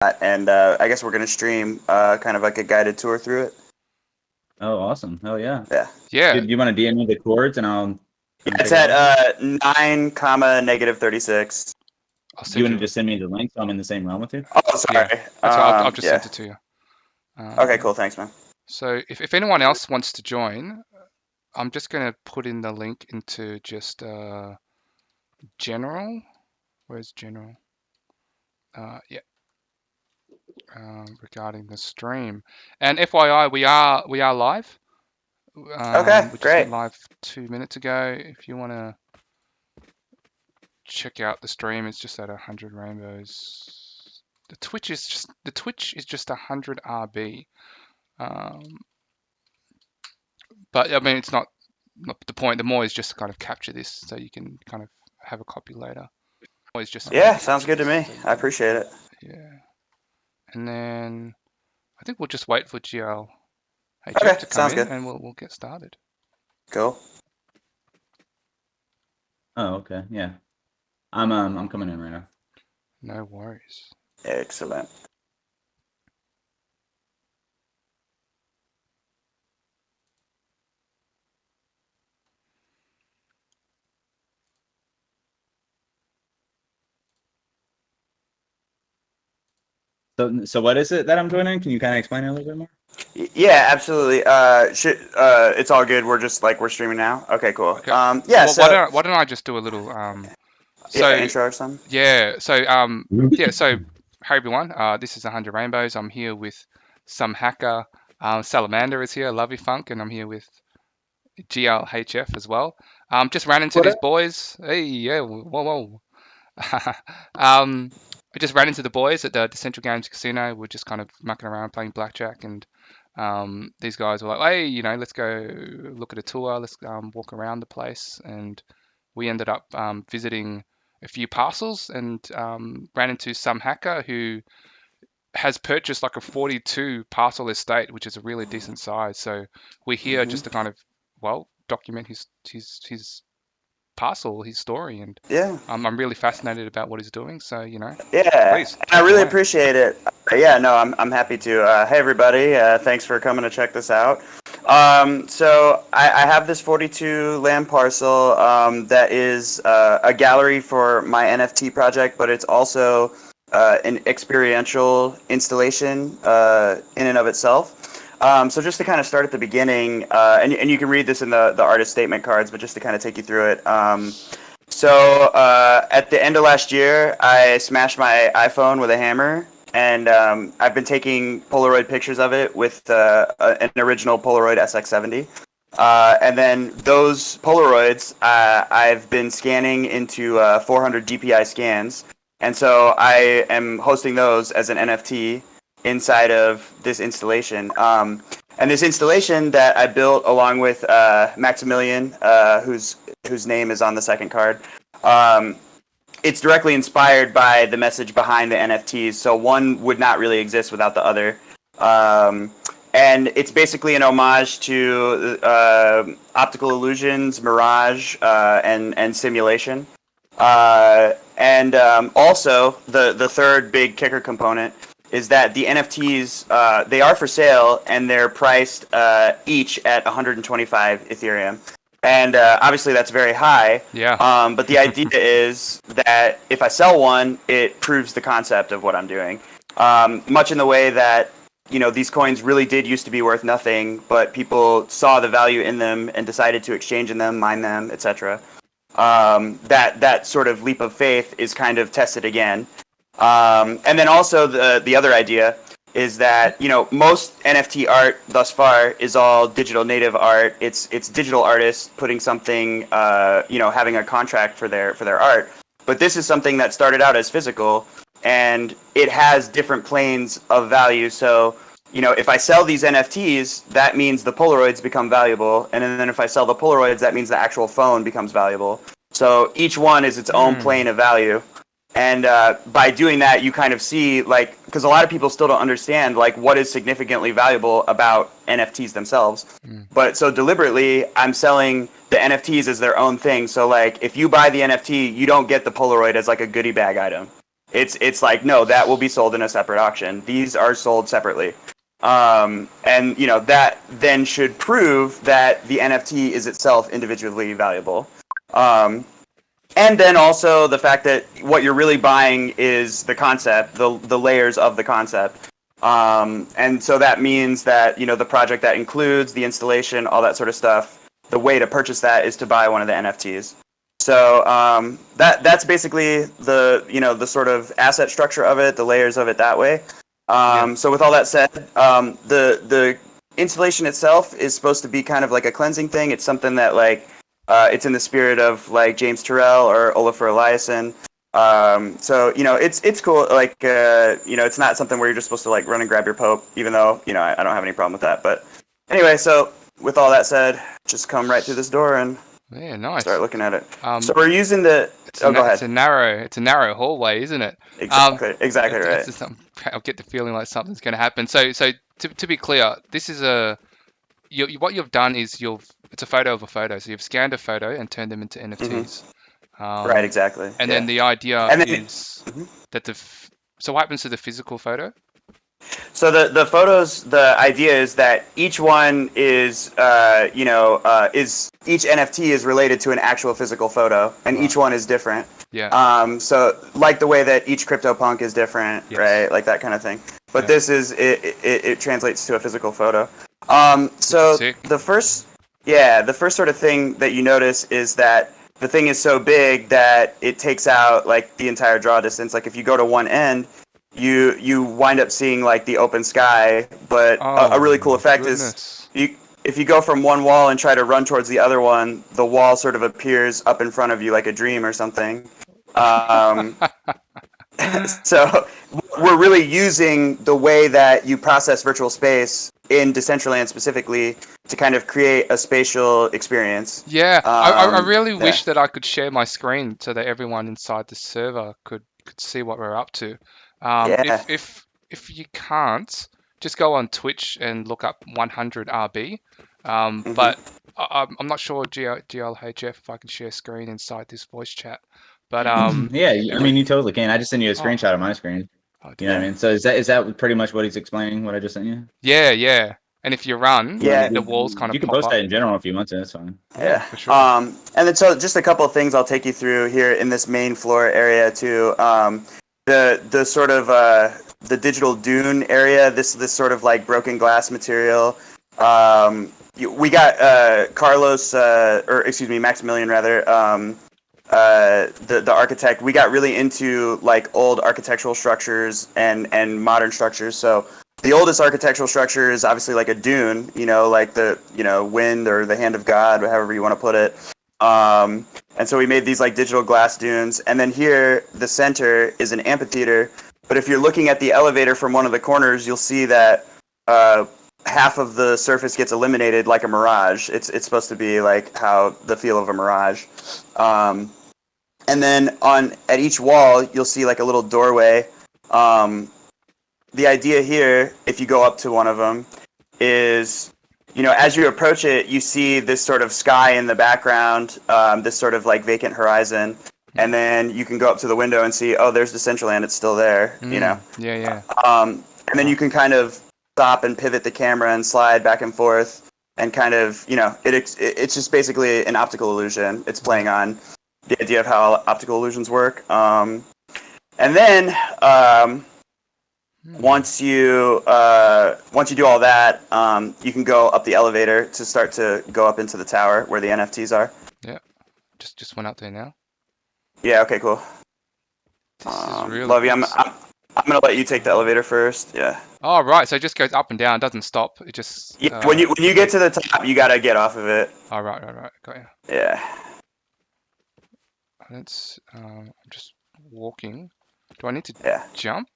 and I guess we're gonna stream kind of like a guided tour through it. Oh, awesome. Hell yeah. Yeah. Yeah. Do you want to DM me the chords and I'll Yeah, check it's it out? at 9, comma -36. I'll Do you send want you. to just send me the link so I'm in the same realm with you? Oh, sorry. Yeah. That's right. I've just Yeah. sent it to you. Okay, cool. Thanks, man. So if anyone else wants to join, I'm just going to put in the link into just general. Where's general? Yeah. Regarding the stream. And FYI, we are live. Okay, We just great. went live 2 minutes ago. If you want to check out the stream, it's just at 100Rainbows. The Twitch is just 100 RB. But I mean, it's not the point. The more is just to kind of capture this so you can kind of have a copy later. Always just Yeah, sounds good to me. I appreciate it. Yeah. And then I think we'll just wait for GL Okay, to come sounds in good. and we'll get started. Cool. Oh, okay. Yeah. I'm coming in right now. No worries. Excellent. So what is it that I'm joining? Can you kind of explain it a little bit more? Yeah, absolutely. It's all good. We're just like we're streaming now. Okay, cool. Okay. Yeah. Well, So why don't I just do a little intro or something. yeah. So So hey everyone. This is 100Rainbows. I'm here with some hacker. Salamander is here. Lovey Funk, and I'm here with GLHF as well. Just ran into these boys. Hey, yeah. Whoa. I just ran into the boys at the Decentraland Casino. We're just kind of mucking around playing blackjack, and these guys were like, "Hey, let's go look at a tour. Let's walk around the place." And we ended up visiting a few parcels and ran into some hacker who has purchased like a 42 parcel estate, which is a really decent size. So we're here just to kind of document his parcel, his story, and Yeah. I'm really fascinated about what he's doing. So Yeah, please. I really away. appreciate it. Yeah, no, I'm happy to. Hey, everybody, thanks for coming to check this out. So I have this 42 land parcel that is a gallery for my NFT project, but it's also an experiential installation in and of itself. So just to kind of start at the beginning, and you can read this in the artist statement cards, but just to kind of take you through it. So at the end of last year, I smashed my iPhone with a hammer, and I've been taking Polaroid pictures of it with an original Polaroid SX70. And then those Polaroids, I've been scanning into 400 DPI scans, and so I am hosting those as an NFT inside of this installation. And this installation that I built along with Maximilian, whose name is on the second card, it's directly inspired by the message behind the NFTs. So one would not really exist without the other. And it's basically an homage to optical illusions, mirage, and simulation. And also, the third big kicker component is that the NFTs, they are for sale, and they're priced each at 125 Ethereum. And obviously that's very high. Yeah. But the idea is that if I sell one, it proves the concept of what I'm doing. Much in the way that, these coins really did used to be worth nothing, but people saw the value in them and decided to exchange in them, mine them, etc. That sort of leap of faith is kind of tested again. And then also the other idea is that most NFT art thus far is all digital native art. It's digital artists putting something having a contract for their art. But this is something that started out as physical, and it has different planes of value. So if I sell these NFTs, that means the Polaroids become valuable, and then if I sell the Polaroids, that means the actual phone becomes valuable. So each one is its own plane of value. And by doing that, you kind of see, because a lot of people still don't understand, what is significantly valuable about NFTs themselves. But so deliberately, I'm selling the NFTs as their own thing. So, if you buy the NFT, you don't get the Polaroid as, a goodie bag item. It's like, no, that will be sold in a separate auction. These are sold separately. And that then should prove that the NFT is itself individually valuable. And then also the fact that what you're really buying is the concept, the layers of the concept. And so that means that, the project that includes the installation, all that sort of stuff, the way to purchase that is to buy one of the NFTs. So that's basically the sort of asset structure of it, the layers of it that way. So with all that said, the installation itself is supposed to be kind of like a cleansing thing. It's something that it's in the spirit of like James Turrell or Olafur Eliasson. So it's cool. It's not something where you're just supposed to like run and grab your Pope, even though I don't have any problem with that. But anyway, so with all that said, just come right through this door and Yeah, nice. start looking at it. So we're using the. Go ahead. It's a narrow hallway, isn't it? Exactly right. I'll get the feeling like something's going to happen. So to be clear, this is what you've done is it's a photo of a photo. So you've scanned a photo and turned them into NFTs. Right, exactly. And then the idea is that so what happens to the physical photo? So the photos, the idea is that each one is each NFT is related to an actual physical photo, and each one is different. Yeah. So like the way that each CryptoPunk is different, right? Like that kind of thing. But this is it translates to a physical photo. So Sick. the first sort of thing that you notice is that the thing is so big that it takes out like the entire draw distance. Like if you go to one end, you wind up seeing like the open sky. But a really cool effect is if you go from one wall and try to run towards the other one, the wall sort of appears up in front of you like a dream or something. So we're really using the way that you process virtual space in Decentraland specifically to kind of create a spatial experience. Yeah, I really wish that I could share my screen so that everyone inside the server could see what we're up to. If you can't, just go on Twitch and look up 100RB. But I'm not sure, GLHF, if I can share screen inside this voice chat. But yeah, I mean, you totally can. I just sent you a screenshot of my screen. You know what I mean? So is that pretty much what he's explaining? What I just sent you? Yeah. And if you run, the walls kind of you can pop post up. that in general if you want to. That's fine. Yeah, for sure. And then so just a couple of things I'll take you through here in this main floor area too. The sort of the digital dune area. This sort of like broken glass material. We got Carlos, or excuse me, Maximilian rather. The architect. We got really into like old architectural structures and modern structures. So the oldest architectural structure is obviously like a dune, like the wind or the hand of God, however you want to put it. And so we made these like digital glass dunes, and then here the center is an amphitheater. But if you're looking at the elevator from one of the corners, you'll see that half of the surface gets eliminated like a mirage. It's supposed to be like how the feel of a mirage. And then at each wall, you'll see like a little doorway. The idea here, if you go up to one of them, is, as you approach it, you see this sort of sky in the background, this sort of like vacant horizon. And then you can go up to the window and see, oh, there's Decentraland, it's still there, Yeah. And then you can kind of stop and pivot the camera and slide back and forth and kind of, it's just basically an optical illusion. It's playing on the idea of how optical illusions work. And then once you do all that, you can go up the elevator to start to go up into the tower where the NFTs are. Yeah, just went up there now. Yeah. Okay. Cool. This is really Lovey, cool. I'm gonna let you take the elevator first. Yeah. Oh right, so it just goes up and down, doesn't stop. It just Yeah. When you get to the top, you gotta get off of it. Oh right, got you. Yeah. That's I'm just walking. Do I need to jump?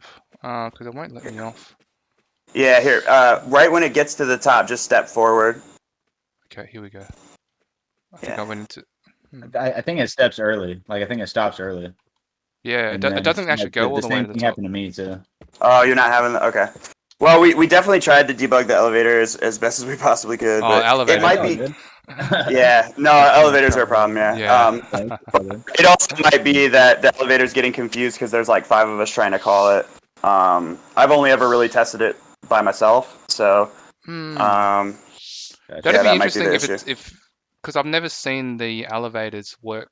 Because it won't let me off. Yeah. Here. Right when it gets to the top, just step forward. Okay, here we go. I think I went into. I think it steps early. Like I think it stops early. Yeah, it And then doesn't actually go all the way to the same thing top. happened to me too. Oh, you're not having the okay. Well, we definitely tried to debug the elevator as best as we possibly could. Oh, but elevator. it might be Yeah, no, elevators are a problem. Yeah. Yeah. It also might be that the elevator's getting confused because there's like 5 of us trying to call it. I've only ever really tested it by myself, so Hmm. um, That'd yeah, be that might be interesting the if issue. it's if because I've never seen the elevators work.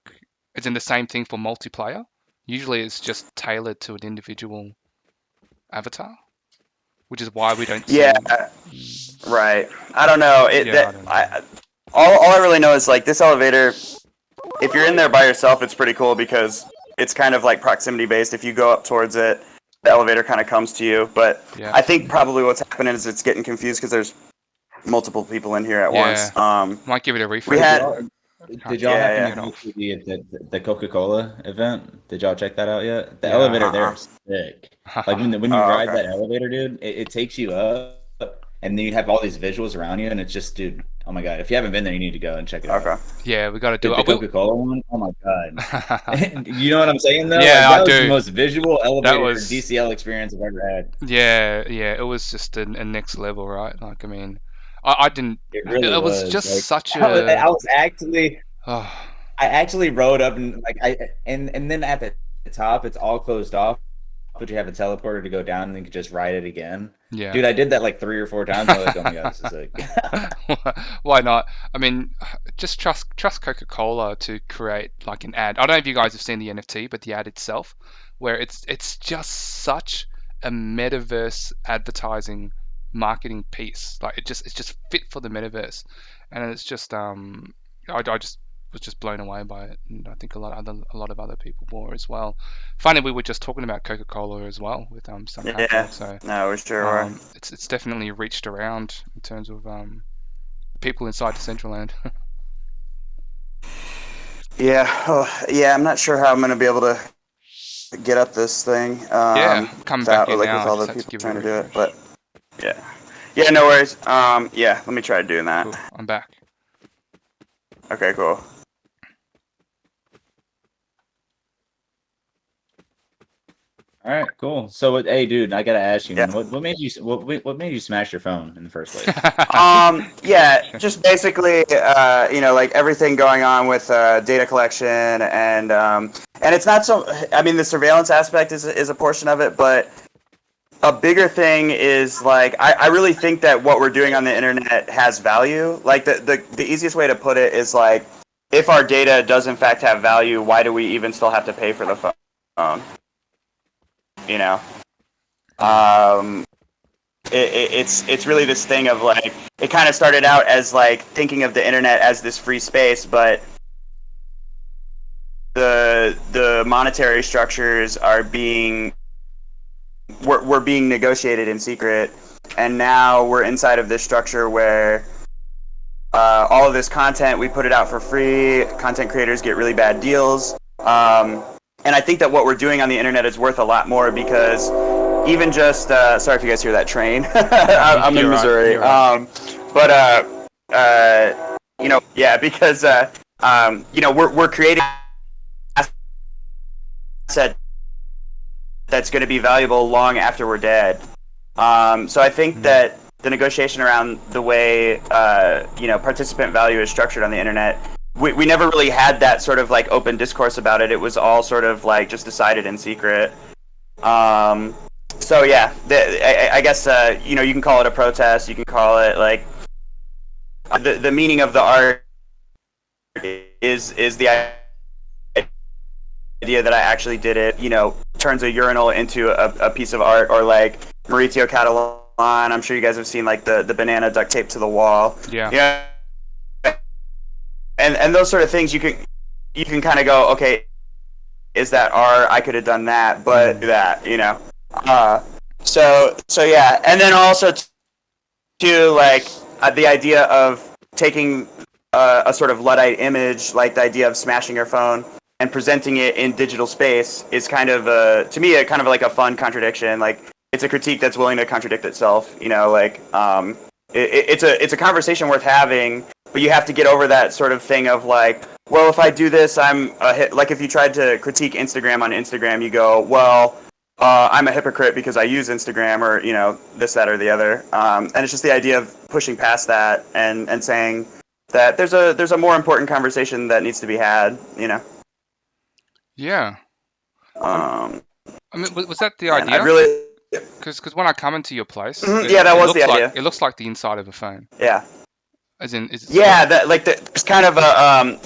It's in the same thing for multiplayer. Usually, it's just tailored to an individual avatar, which is why we don't Yeah, see. Mm, right. I don't know. yeah, I don't know. All I really know is like this elevator. If you're in there by yourself, it's pretty cool because it's kind of like proximity based. If you go up towards it, the elevator kind of comes to you. But Yeah, I think probably what's happening is it's getting confused because there's multiple people in here at yeah. once. Might give it a We refresh. had, Did y'all yeah, happen yeah. to Turn it go off. to the Coca-Cola event? Did y'all check that out yet? The Yeah. elevator there is sick. Like when you Oh, ride okay. that elevator, dude, it takes you up, and then you have all these visuals around you, and it's just, dude, oh my god! If you haven't been there, you need to go and check it Okay. out. Yeah, we got to do The it. I will. Coca-Cola one, oh my god! You know what I'm saying though? Yeah, Like I that was the do. most visual That elevator was. DCL experience I've ever had. Yeah, yeah. It was just a next level, right? Like, I mean, I didn't. It really It was was. just Like such I a. was actually. Oh, I actually rode up and like and then at the top it's all closed off, but you have a teleporter to go down and then you can just ride it again. yeah. Dude, I did that like 3 or 4 times. I was like, oh my god, this is sick. Why not? I mean, just trust Coca-Cola to create like an ad. I don't know if you guys have seen the NFT, but the ad itself, where it's just such a metaverse advertising marketing piece. Like it's just fit for the metaverse, and it's just I just was just blown away by it, and I think a lot of other people were as well. Funny, we were just talking about Coca-Cola as well with some happening, Yeah. so. No, we sure were. It's definitely reached around in terms of people inside Decentraland. Yeah. Oh, yeah. I'm not sure how I'm gonna be able to get up this thing Yeah, coming back in like with now. I all just the had to people give it a trying to do it. refresh. But yeah. Yeah. No worries. Yeah. Let me try doing that. Cool, I'm back. Okay. Cool. All right, cool. So, hey, dude, I gotta ask you, Yeah. man, what made you what made you smash your phone in the first place? Yeah, just basically, like everything going on with data collection and it's not so. I mean, the surveillance aspect is a portion of it, but a bigger thing is like I really think that what we're doing on the internet has value. Like the easiest way to put it is like if our data does in fact have value, why do we even still have to pay for the phone? You know. It's really this thing of like it kind of started out as like thinking of the internet as this free space, but the monetary structures are being we're being negotiated in secret, and now we're inside of this structure where all of this content we put it out for free. Content creators get really bad deals, and I think that what we're doing on the internet is worth a lot more because even just sorry if you guys hear that train. I'm in Missouri, yeah, because we're creating an asset that's going to be valuable long after we're dead. So I think that the negotiation around the way participant value is structured on the internet, we never really had that sort of like open discourse about it. It was all sort of like just decided in secret. So yeah, I guess you can call it a protest. You can call it like the meaning of the art is the idea that I actually did it. Turns a urinal into a piece of art, or like Maurizio Catalan. I'm sure you guys have seen like the banana duct taped to the wall. Yeah. Yeah. And those sort of things you can kind of go, okay, is that art? I could have done that, but that. So yeah, and then also to like the idea of taking a sort of Luddite image, like the idea of smashing your phone and presenting it in digital space is kind of to me a kind of like a fun contradiction. Like it's a critique that's willing to contradict itself. It's a conversation worth having, but you have to get over that sort of thing of like, well, if I do this, I'm a hit. Like if you tried to critique Instagram on Instagram, you go, well, I'm a hypocrite because I use Instagram, or this, that, or the other. And it's just the idea of pushing past that and saying that there's a more important conversation that needs to be had. Yeah. Um, I mean, was that the and I idea? really, Because when I come into your place, yeah, that was the idea. it looks like the inside of a phone. Yeah. As in, is it Yeah, there's kind of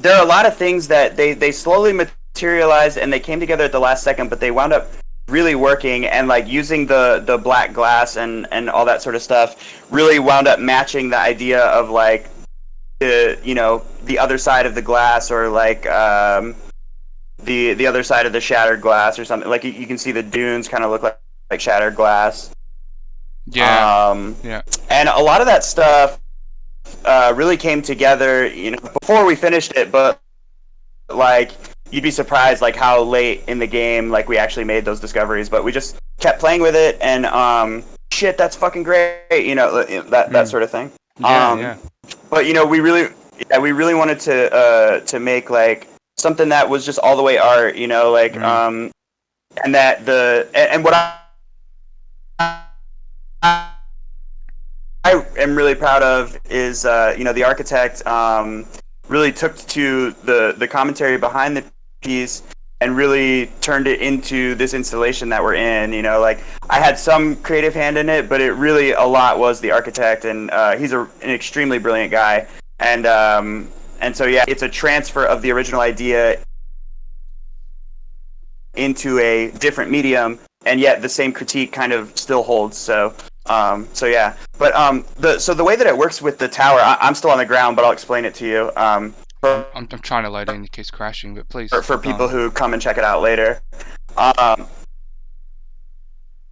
there are a lot of things that they slowly materialized and they came together at the last second, but they wound up really working, and like using the black glass and all that sort of stuff really wound up matching the idea of like the other side of the glass, or like the other side of the shattered glass or something. Like you can see the dunes kind of look like shattered glass. Yeah. Yeah. And a lot of that stuff really came together, before we finished it, but like you'd be surprised like how late in the game like we actually made those discoveries, but we just kept playing with it, and shit, that's fucking great, that sort of thing. Yeah. But we really wanted to make like something that was just all the way art, like and that and what I am really proud of is the architect really took to the commentary behind the piece and really turned it into this installation that we're in. Like I had some creative hand in it, but it really a lot was the architect, and he's an extremely brilliant guy. And so yeah, it's a transfer of the original idea into a different medium, and yet the same critique kind of still holds. So yeah, but the way that it works with the tower, I'm still on the ground, but I'll explain it to you. I'm trying to load in. It keeps crashing, but please. For people who come and check it out later.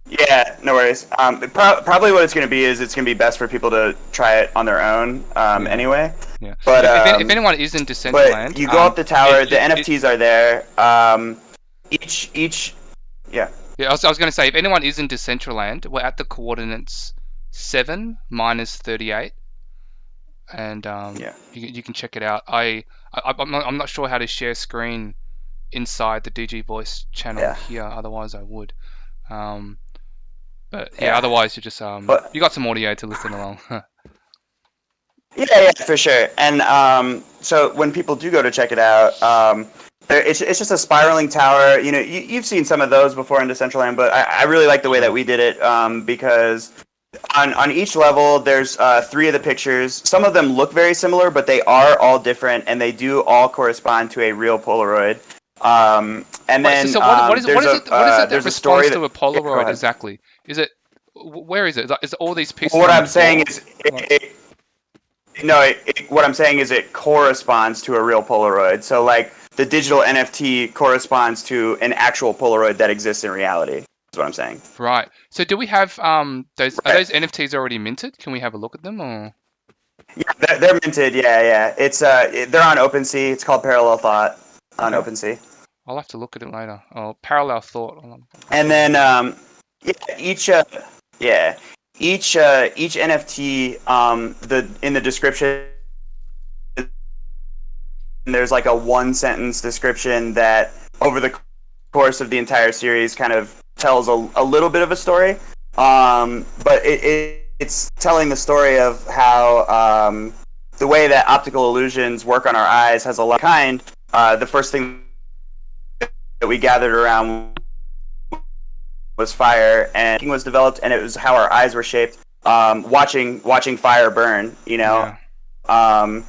Yeah, no worries. Probably what it's going to be is it's going to be best for people to try it on their own anyway. Yeah. But if anyone is in Decentraland, but you go up the tower. The NFTs are there. Each. Yeah. Yeah, I was going to say, if anyone is in Decentraland, we're at the coordinates 7 minus 38, and you can check it out. I'm not sure how to share screen inside the DG Voice channel here. Otherwise, I would. But yeah, otherwise you just you got some audio to listen along. Yeah, for sure. And so when people do go to check it out, it's just a spiraling tower. You've seen some of those before in Decentraland, but I really like the way that we did it, because on each level there's 3 of the pictures. Some of them look very similar, but they are all different, and they do all correspond to a real Polaroid. And then what is it that there's a responds story to a Polaroid exactly? Is it where is it? Is it all these pieces? What I'm saying is, what I'm saying is it corresponds to a real Polaroid. So like the digital NFT corresponds to an actual Polaroid that exists in reality. That's what I'm saying. Right. So do we have those? Are those NFTs already minted? Can we have a look at them? Or yeah, they're minted. Yeah. It's they're on OpenSea. It's called Parallel Thought on OpenSea. I'll have to look at it later. Oh, Parallel Thought. And then each NFT in the description, there's like a 1-sentence description that over the course of the entire series kind of tells a little bit of a story, but it's telling the story of how the way that optical illusions work on our eyes has a lot of kind. The first thing that we gathered around was fire, and was developed, and it was how our eyes were shaped, watching fire burn. And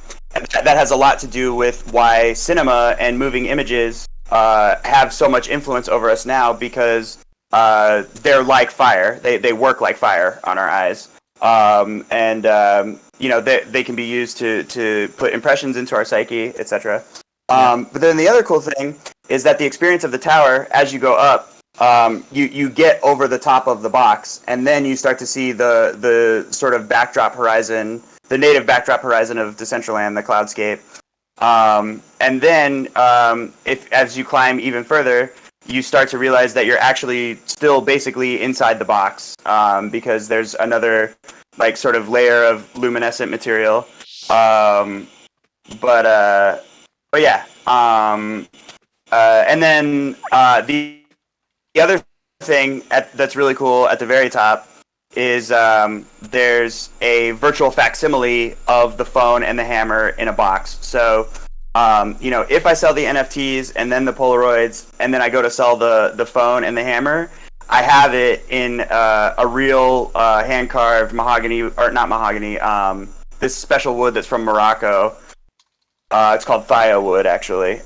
that has a lot to do with why cinema and moving images have so much influence over us now, because they're like fire. They work like fire on our eyes, and they can be used to put impressions into our psyche, etc. But then the other cool thing is that the experience of the tower, as you go up, you get over the top of the box, and then you start to see the sort of backdrop horizon, the native backdrop horizon of Decentraland, the cloudscape. And then if as you climb even further, you start to realize that you're actually still basically inside the box, because there's another like sort of layer of luminescent material. But yeah. And then the other thing that's really cool at the very top is there's a virtual facsimile of the phone and the hammer in a box. So, if I sell the NFTs and then the Polaroids, and then I go to sell the phone and the hammer, I have it in a real hand-carved mahogany, or not mahogany, this special wood that's from Morocco. It's called thio wood, actually.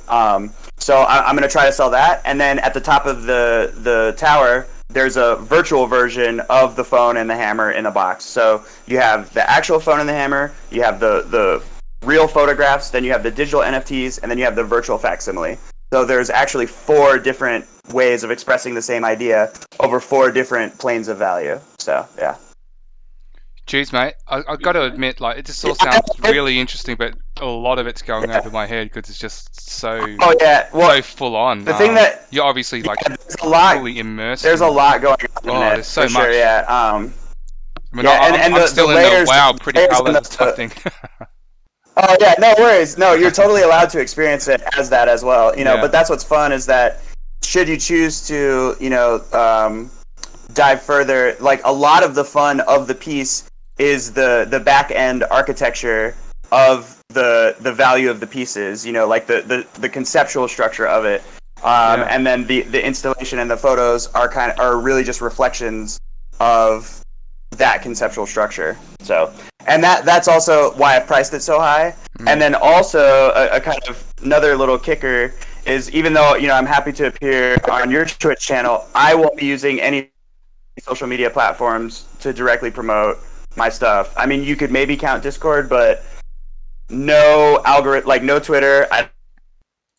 So I'm going to try to sell that. And then at the top of the tower, there's a virtual version of the phone and the hammer in a box. So you have the actual phone and the hammer, you have the real photographs, then you have the digital NFTs, and then you have the virtual facsimile. So there's actually 4 different ways of expressing the same idea over 4 different planes of value. So, yeah. Jeez, mate, I've got to admit, like, it just all sounds really interesting, but a lot of it's going over my head because it's just so so full on. The thing that you're obviously like fully immersed. There's a lot going on. Oh, there's so much. Sure, yeah. I'm still in the wow, pretty colors type thing. Oh yeah, no worries. No, you're totally allowed to experience it as that as well. But that's what's fun is that should you choose to, dive further, like a lot of the fun of the piece is the back end architecture of the value of the pieces, like the conceptual structure of it. And then the installation and the photos are really just reflections of that conceptual structure. So, and that's also why I've priced it so high. And then also a kind of another little kicker is, even though I'm happy to appear on your Twitch channel, I won't be using any social media platforms to directly promote my stuff. I mean, you could maybe count Discord, but no algorithm, like no Twitter. I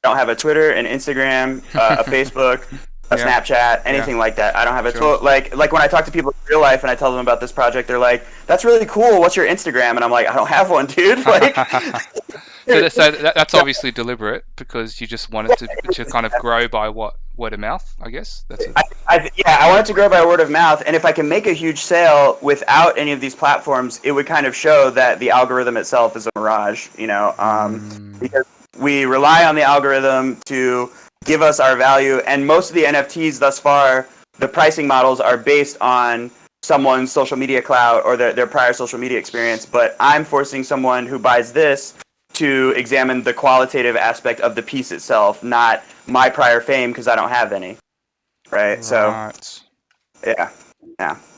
don't have a Twitter, an Instagram, a Facebook, a Snapchat, anything like that. I don't have a tool. Like when I talk to people in real life and I tell them about this project, they're like, "That's really cool. What's your Instagram?" And I'm like, "I don't have one, dude." Like, so that's obviously deliberate because you just want it to kind of grow by word of mouth, I guess. I want it to grow by word of mouth, and if I can make a huge sale without any of these platforms, it would kind of show that the algorithm itself is a mirage, because we rely on the algorithm to give us our value, and most of the NFTs thus far, the pricing models are based on someone's social media clout or their prior social media experience, but I'm forcing someone who buys this to examine the qualitative aspect of the piece itself, not my prior fame, because I don't have any. Right? So, yeah.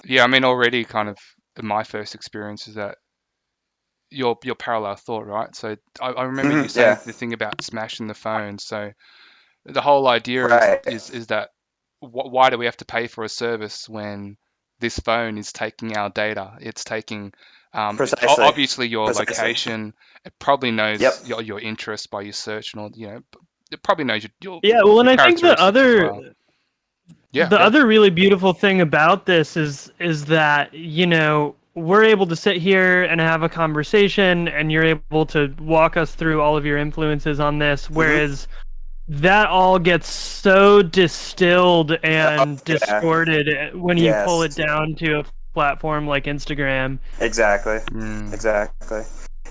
Yeah, I mean, already kind of my first experience is that your parallel thought, right? So I remember you saying the thing about smashing the phone. So the whole idea is that why do we have to pay for a service when this phone is taking our data? It's taking obviously your location. It probably knows your interest by your search and all. It probably knows your well, and I think the other the other really beautiful thing about this is that we're able to sit here and have a conversation, and you're able to walk us through all of your influences on this, whereas that all gets so distilled and distorted when you pull it down to a platform like Instagram. Exactly.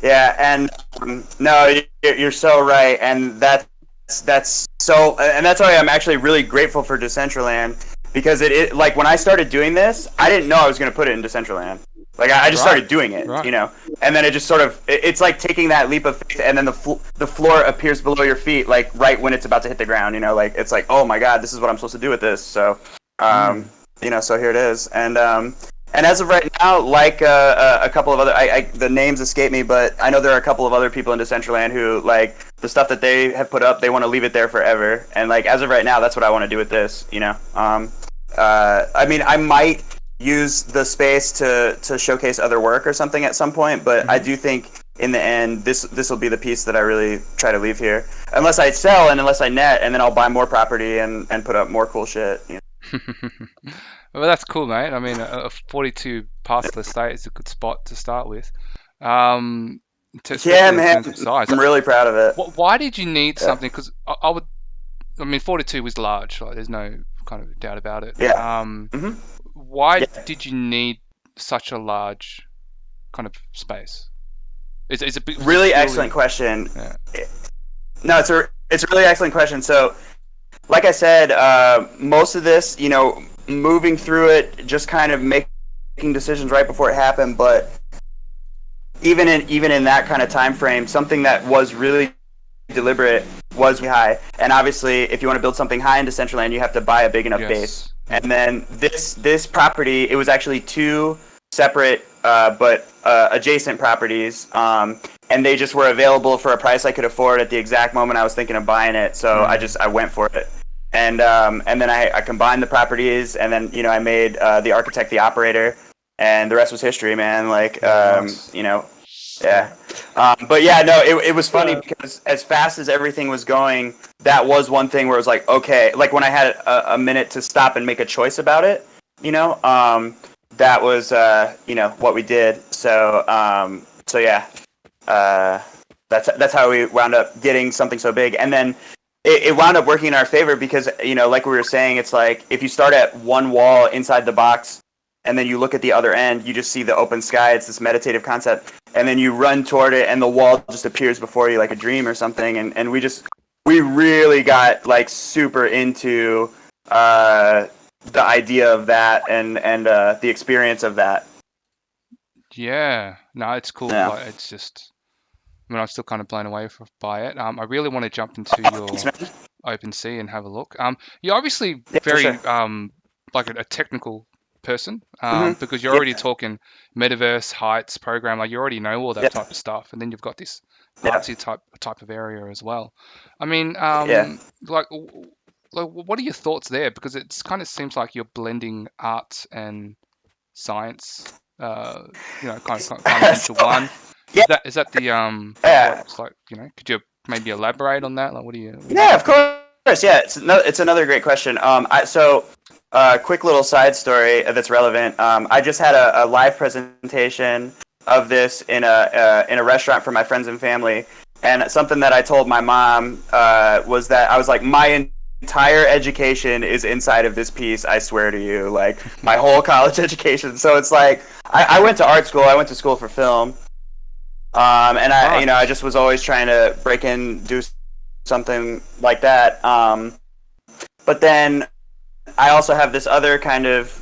Yeah, and no, you're so right, and that's so, and that's why I'm actually really grateful for Decentraland, because it like when I started doing this, I didn't know I was going to put it in Decentraland. Like I just started doing it, and then it just sort of it's like taking that leap of faith, and then the floor appears below your feet, like right when it's about to hit the ground. Like it's like, oh my God, this is what I'm supposed to do with this. So, so here it is, and as of right now, like a couple of other, the names escape me, but I know there are a couple of other people in Decentraland who, like, the stuff that they have put up, they want to leave it there forever. And, like, as of right now, that's what I want to do with this, I mean, I might use the space to showcase other work or something at some point, but I do think in the end, this will be the piece that I really try to leave here. Unless I sell and unless I net, and then I'll buy more property and put up more cool shit, Well, that's cool, mate. I mean, a 42 parcel estate is a good spot to start with. Man. In terms of size. I'm really proud of it. Why did you need something? Because I mean, 42 was large. Like, there's no kind of doubt about it. Yeah. Why did you need such a large kind of space? It's a really excellent question. Yeah. No, it's a really excellent question. So, like I said, most of this, moving through it just kind of makes making decisions right before it happened, but even in that kind of time frame, something that was really deliberate was high. And obviously, if you want to build something high in Decentraland, you have to buy a big enough base. And then this property, it was actually two separate but adjacent properties, and they just were available for a price I could afford at the exact moment I was thinking of buying it. So I went for it. And then I combined the properties, and then I made the architect the operator, and the rest was history, man. Like yeah. But yeah, no, it was funny because as fast as everything was going, that was one thing where it was like, okay, like when I had a minute to stop and make a choice about it, that was what we did. So yeah, that's how we wound up getting something so big, and then it wound up working in our favor because like we were saying, it's like if you start at one wall inside the box and then you look at the other end, you just see the open sky. It's this meditative concept, and then you run toward it and the wall just appears before you like a dream or something, and we really got like super into the idea of that and the experience of that. Yeah, no, it's cool. Yeah. Like, it's just, I mean, I'm still kind of blown away by it. I really want to jump into your OpenSea and have a look. You're obviously very like a technical person, because you're already talking metaverse, heights, program. Like you already know all that type of stuff, and then you've got this artsy type of area as well. I mean, like, what are your thoughts there? Because it's kind of seems like you're blending art and science, kind of into one. Yeah. Is that the it's like, could you maybe elaborate on that? Like, what do you? Yeah, of course. Yeah, it's another great question. Quick little side story that's relevant. I just had a live presentation of this in a restaurant for my friends and family, and something that I told my mom was that I was like, my entire education is inside of this piece. I swear to you, like my whole college education. So it's like I went to art school. I went to school for film, and I just was always trying to break in, do something like that. But then I also have this other kind of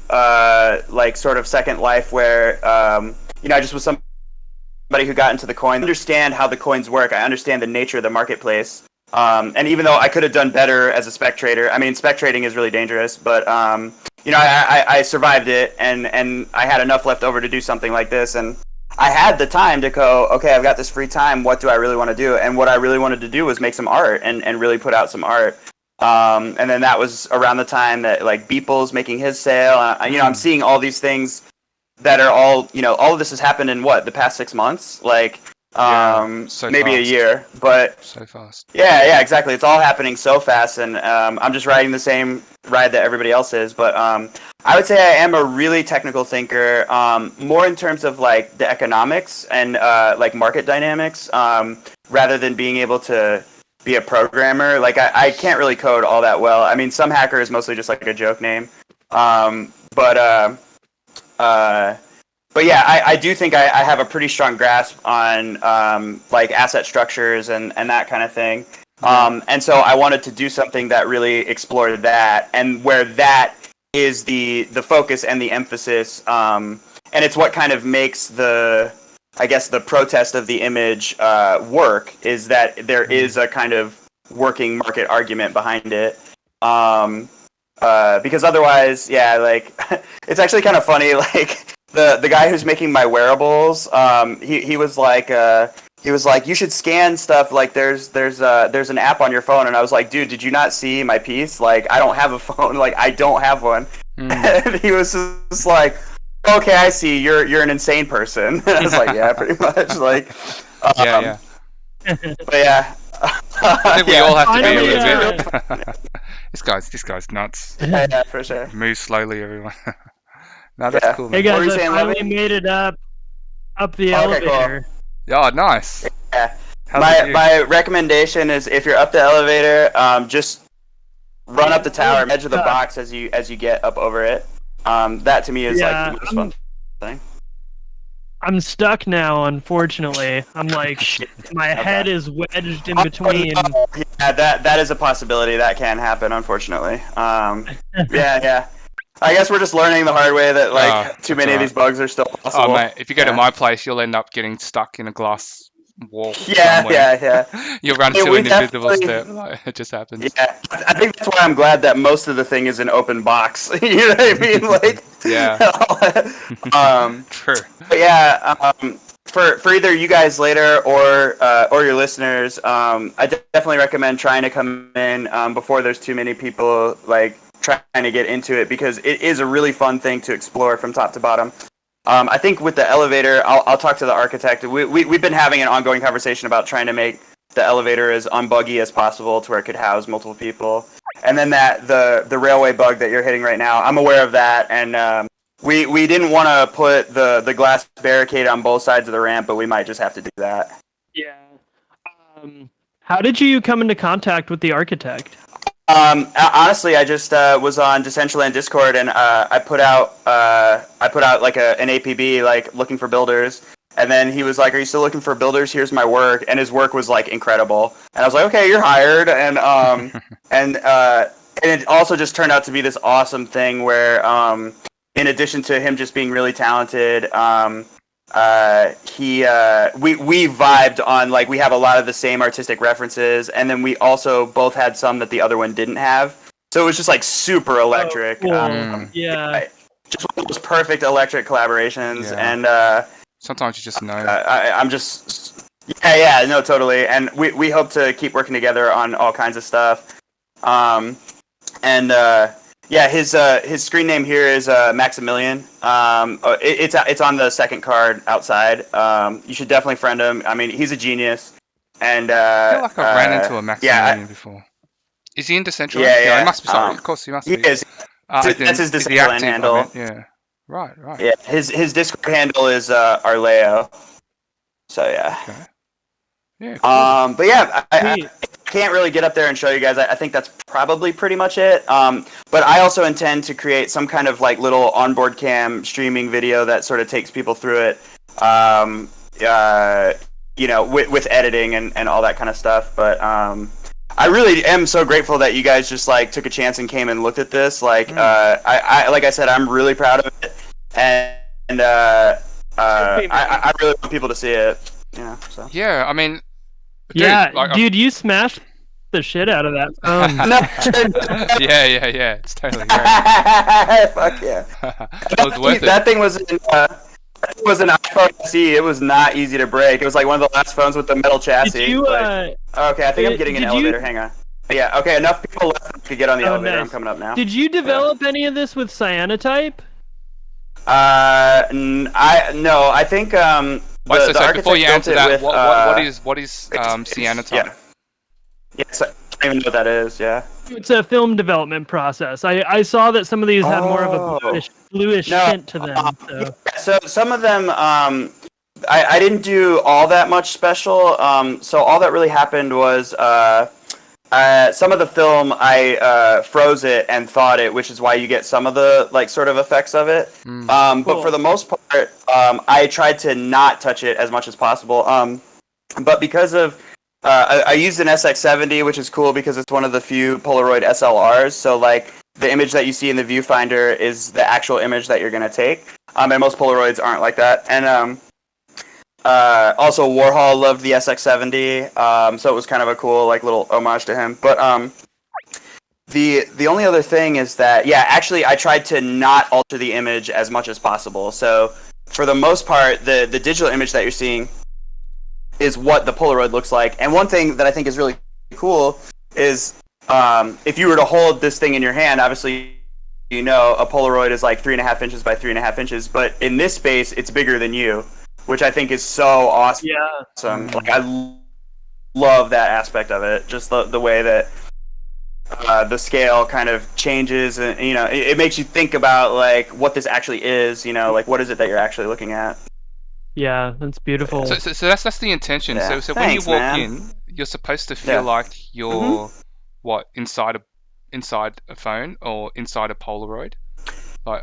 like sort of second life where I just was somebody who got into the coin. I understand how the coins work. I understand the nature of the marketplace. And even though I could have done better as a spectator, I mean, spectating is really dangerous, but I survived it, and I had enough left over to do something like this, and I had the time to go, okay, I've got this free time. What do I really want to do? And what I really wanted to do was make some art and really put out some art. And then that was around the time that like Beeple's making his sale. I'm seeing all these things that are all of this has happened in the past 6 months, like so maybe fast. a year, but So fast. Yeah, exactly. It's all happening so fast, and I'm just riding the same ride that everybody else is. But I would say I am a really technical thinker, more in terms of like the economics and like market dynamics, rather than being able to be a programmer. Like I can't really code all that well. I mean, some hacker is mostly just like a joke name, but yeah, I do think I have a pretty strong grasp on like asset structures and that kind of thing. And so I wanted to do something that really explored that, and where that is the focus and the emphasis. And it's what kind of makes the protest of the image work, is that there is a kind of working market argument behind it. Because otherwise, like it's actually kind of funny, like the guy who's making my wearables, he was like you should scan stuff, like there's an app on your phone, and I was like, dude, did you not see my piece? Like I don't have a phone, like I don't have one. And he was just like, okay, I see, you're an insane person. And I was like, yeah, pretty much, like Yeah. But yeah, I think we all have to be a Finally, little bit. This guy's nuts. yeah, for sure. Move slowly, everyone. No, that's cool, Hey man. What were guys, you I saying, finally Levy? made it up the Okay, cool. elevator. Oh, nice. Yeah. How's it you? My recommendation is, if you're up the elevator, just run up the tower, edge of the box as you get up over it. That to me is like the most fun thing. I'm stuck now, unfortunately. I'm like, my head is wedged in between. Yeah, that is a possibility. That can happen, unfortunately. Yeah. I guess we're just learning the hard way that like Oh, too that's many of alright. these bugs are still possible. Oh mate, if you go to Yeah. my place, you'll end up getting stuck in a glass wall Yeah, somewhere. yeah. You'll run Yeah, to we an invisible definitely- step. Like, it just happens. Yeah, I think that's why I'm glad that most of the thing is an open box. You know what I mean? Like, Yeah. True. But yeah, for either you guys later or your listeners, I definitely recommend trying to come in before there's too many people like trying to get into it, because it is a really fun thing to explore from top to bottom. I think with the elevator, I'll talk to the architect. We've been having an ongoing conversation about trying to make the elevator as unbuggy as possible to where it could house multiple people. And then the railway bug that you're hitting right now, I'm aware of that, and we didn't want to put the glass barricade on both sides of the ramp, but we might just have to do that. Yeah. How did you come into contact with the architect? Honestly, I just was on Decentraland Discord, and I put out like an APB like looking for builders, and then he was like, "Are you still looking for builders? Here's my work," and his work was like incredible, and I was like, "Okay, you're hired," and and it also just turned out to be this awesome thing where in addition to him just being really talented, we vibed on, like, we have a lot of the same artistic references, and then we also both had some that the other one didn't have, so it was just like super electric. Cool. Yeah, just one of those perfect electric collaborations. Yeah. And Sometimes you just know. I'm just no, totally, and we hope to keep working together on all kinds of stuff. Yeah, his screen name here is Maximilian. It's on the second card outside. You should definitely friend him. I mean, he's a genius. And I feel like I've ran into a Maximilian before. Is he in Decentraland? Yeah. He must be. Sorry, of course he must be. He is. That's his is he Decentraland active? handle. I mean, yeah. Right. Yeah, his Discord handle is Arleo. So yeah. Okay. Yeah. Cool. But yeah, I can't really get up there and show you guys. I think that's probably pretty much it. But I also intend to create some kind of like little onboard cam streaming video that sort of takes people through it. You know, with editing and all that kind of stuff. But I really am so grateful that you guys just like took a chance and came and looked at this. Like, I like I said, I'm really proud of it, and I really want people to see it. You know, so. Yeah, I mean. Dude, Yeah, like, dude, you smashed the shit out of that phone. yeah, it's totally great. Fuck yeah. It was worth it. That thing was an iPhone SE. It was not easy to break. It was like one of the last phones with the metal chassis. Did you, okay, I think I'm getting an elevator. Hang on. Yeah, okay, enough people left to get on the elevator. Nice. I'm coming up now. Did you develop any of this with cyanotype? No, I think Wait, so the before you architect answer built it that, with, what is cyanotype? Yeah, so I don't even know what that is. Yeah. It's a film development process. I saw that some of these had more of a bluish tint to them. So some of them, I didn't do all that much special. So all that really happened was some of the film I froze it and thawed it, which is why you get some of the like sort of effects of it. Cool. But for the most part, I tried to not touch it as much as possible. But because of I used an SX70, which is cool because it's one of the few Polaroid SLRs. So like the image that you see in the viewfinder is the actual image that you're gonna take. And most Polaroids aren't like that. And also Warhol loved the SX70, so it was kind of a cool like little homage to him. But the only other thing is that actually I tried to not alter the image as much as possible. So for the most part, the digital image that you're seeing is what the Polaroid looks like. And one thing that I think is really cool is if you were to hold this thing in your hand, obviously, you know, a Polaroid is like 3.5 inches by 3.5 inches, but in this space, it's bigger than you, which I think is so awesome. Yeah. Like I love that aspect of it, just the way that the scale kind of changes, and you know, it makes you think about like what this actually is. You know, like what is it that you're actually looking at? Yeah, that's beautiful. So that's the intention. Yeah. So Thanks, when you walk man. in, you're supposed to feel like you're what inside a phone or inside a Polaroid. Like,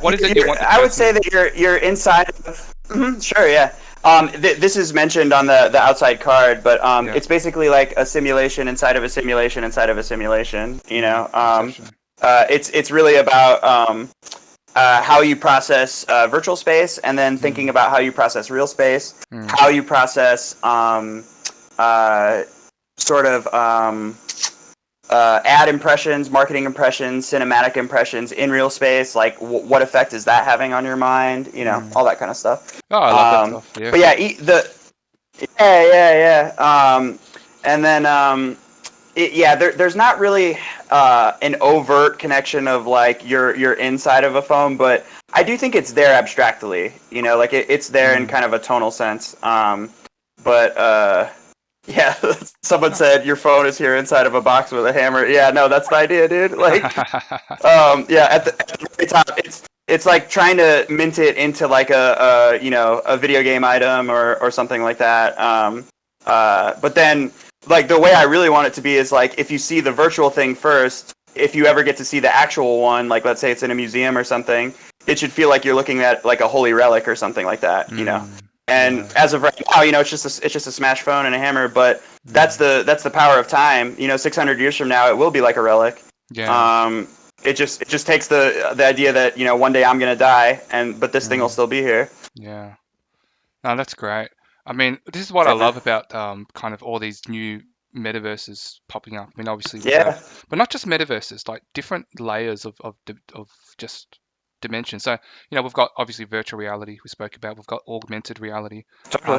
what is it you want? I would say that you're inside of. Sure, yeah. This is mentioned on the outside card, but it's basically like a simulation inside of a simulation inside of a simulation. You know, it's really about how you process virtual space, and then thinking about how you process real space, how you process sort of ad impressions, marketing impressions, cinematic impressions in real space. Like, what effect is that having on your mind? You know, all that kind of stuff. Oh, I love that stuff. Yeah. But yeah, and then there's not really an overt connection of like you're inside of a phone, but I do think it's there abstractly. You know, like it's there in kind of a tonal sense. Yeah, someone said your phone is here inside of a box with a hammer. Yeah, no, that's the idea, dude. Like, yeah, at the very top, it's like trying to mint it into like a video game item or something like that. But then, like, the way I really want it to be is like if you see the virtual thing first, if you ever get to see the actual one, like let's say it's in a museum or something, it should feel like you're looking at like a holy relic or something like that, you know. And as of right now, you know, it's just a smash phone and a hammer, but that's the power of time. You know, 600 years from now, it will be like a relic. Yeah. It just takes the idea that, you know, one day I'm gonna die, but this thing will still be here. Yeah. No, that's great. I mean, this is what I love about kind of all these new metaverses popping up. I mean, obviously, but not just metaverses, like different layers of just dimensions. So, you know, we've got obviously virtual reality we spoke about. We've got augmented reality,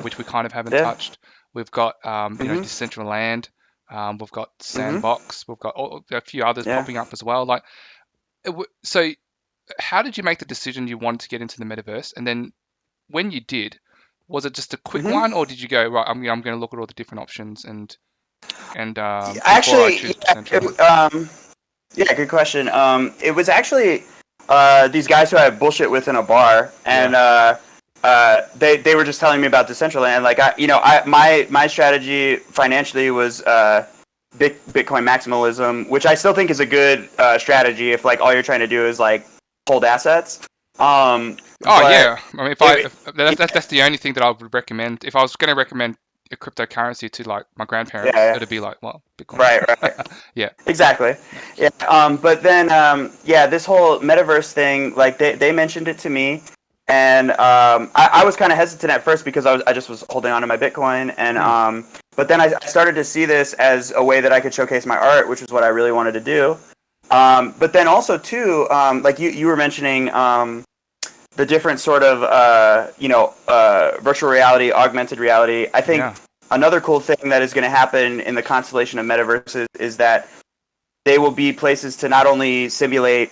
which we kind of haven't touched. We've got you know, Decentraland. We've got Sandbox. We've got a few others popping up as well. Like, so how did you make the decision you wanted to get into the metaverse? And then when you did, was it just a quick one, or did you go, right, I'm going to look at all the different options and actually, good question. It was actually these guys who I bullshit with in a bar, and they were just telling me about Decentraland. Like, my strategy financially was Bitcoin maximalism, which I still think is a good strategy if like all you're trying to do is like hold assets. Yeah. I mean, that's the only thing that I would recommend. If I was going to recommend a cryptocurrency to like my grandparents, it'd be like, well, Bitcoin. Right. Yeah. Exactly. Yeah. But then, this whole metaverse thing, like they mentioned it to me, and I was kind of hesitant at first because I just was holding on to my Bitcoin, and but then I started to see this as a way that I could showcase my art, which is what I really wanted to do. But then also too, like you were mentioning, the different sort of virtual reality, augmented reality. I think another cool thing that is going to happen in the constellation of metaverses is that they will be places to not only simulate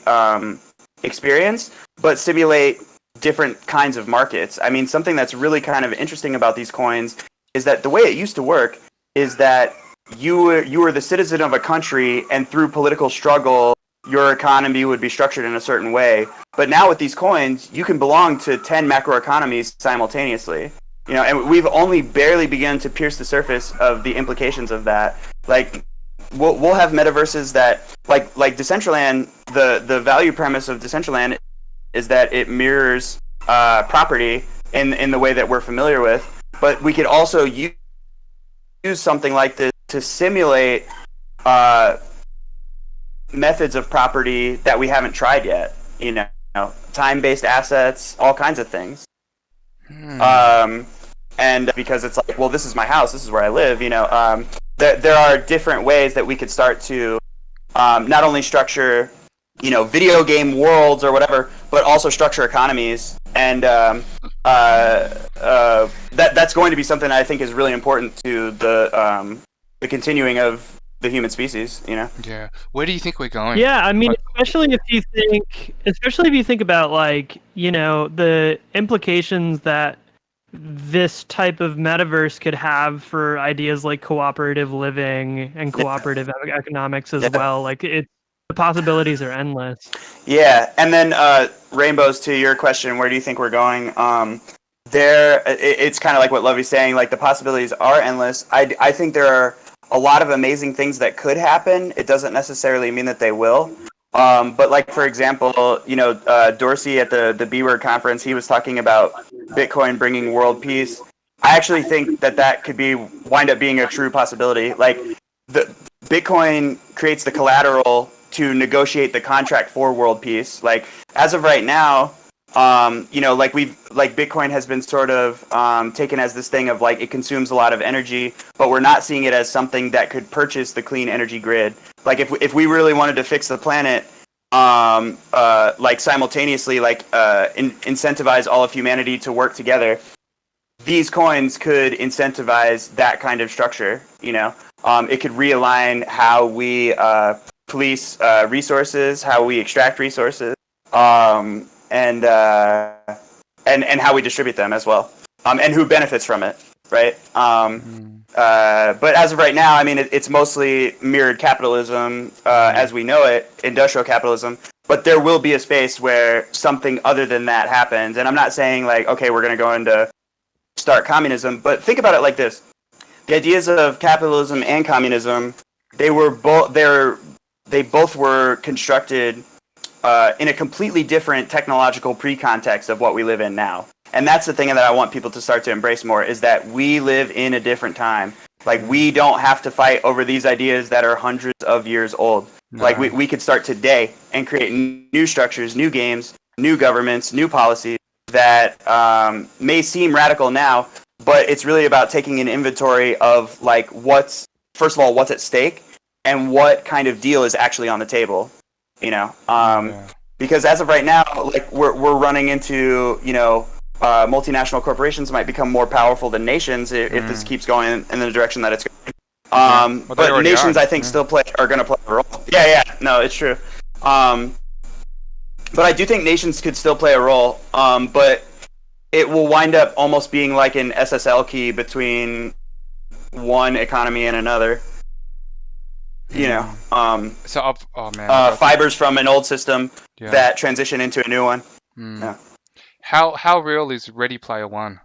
experience, but simulate different kinds of markets. I mean, something that's really kind of interesting about these coins is that the way it used to work is that you were the citizen of a country, and through political struggle, your economy would be structured in a certain way. But now with these coins, you can belong to 10 macroeconomies simultaneously. You know, and we've only barely begun to pierce the surface of the implications of that. Like, we'll have metaverses that, like Decentraland, the value premise of Decentraland is that it mirrors property in the way that we're familiar with. But we could also use something like this to simulate methods of property that we haven't tried yet. You know, time-based assets, all kinds of things. And because it's like, well, this is my house, this is where I live. You know, there are different ways that we could start to not only structure, video game worlds or whatever, but also structure economies. And that's going to be something I think is really important to the continuing of the human species. Yeah. Where do you think we're going? Yeah, I mean, especially if you think about like, the implications that this type of metaverse could have for ideas like cooperative living and cooperative economics as well. Like, the possibilities are endless. Yeah, and then Rainbows, to your question, where do you think we're going? It's kind of like what Lovey's saying. Like, the possibilities are endless. I think there are a lot of amazing things that could happen. It doesn't necessarily mean that they will. But like, for example, Dorsey at the B-Word conference, he was talking about Bitcoin bringing world peace. I actually think that could wind up being a true possibility. Like, the Bitcoin creates the collateral to negotiate the contract for world peace. Like as of right now, like Bitcoin has been sort of taken as this thing of like it consumes a lot of energy, but we're not seeing it as something that could purchase the clean energy grid. Like if we really wanted to fix the planet, like simultaneously, like incentivize all of humanity to work together, these coins could incentivize that kind of structure. It could realign how we police resources, how we extract resources. And how we distribute them as well, and who benefits from it, right? But as of right now, I mean, it's mostly mirrored capitalism as we know it, industrial capitalism. But there will be a space where something other than that happens. And I'm not saying like, okay, we're going to go into start communism, but think about it like this: the ideas of capitalism and communism, they both were constructed in a completely different technological pre-context of what we live in now. And that's the thing that I want people to start to embrace more, is that we live in a different time. Like, we don't have to fight over these ideas that are hundreds of years old. No. Like, we could start today and create new structures, new games, new governments, new policies that may seem radical now, but it's really about taking an inventory of, like, first of all, what's at stake, and what kind of deal is actually on the table. Because as of right now, like we're running into, multinational corporations might become more powerful than nations if this keeps going in the direction that it's going. But nations, I think, still are going to play a role. Yeah, no, it's true. But I do think nations could still play a role. But it will wind up almost being like an SSL key between one economy and another. Fibers from an old system that transition into a new one. Yeah. How real is Ready Player One?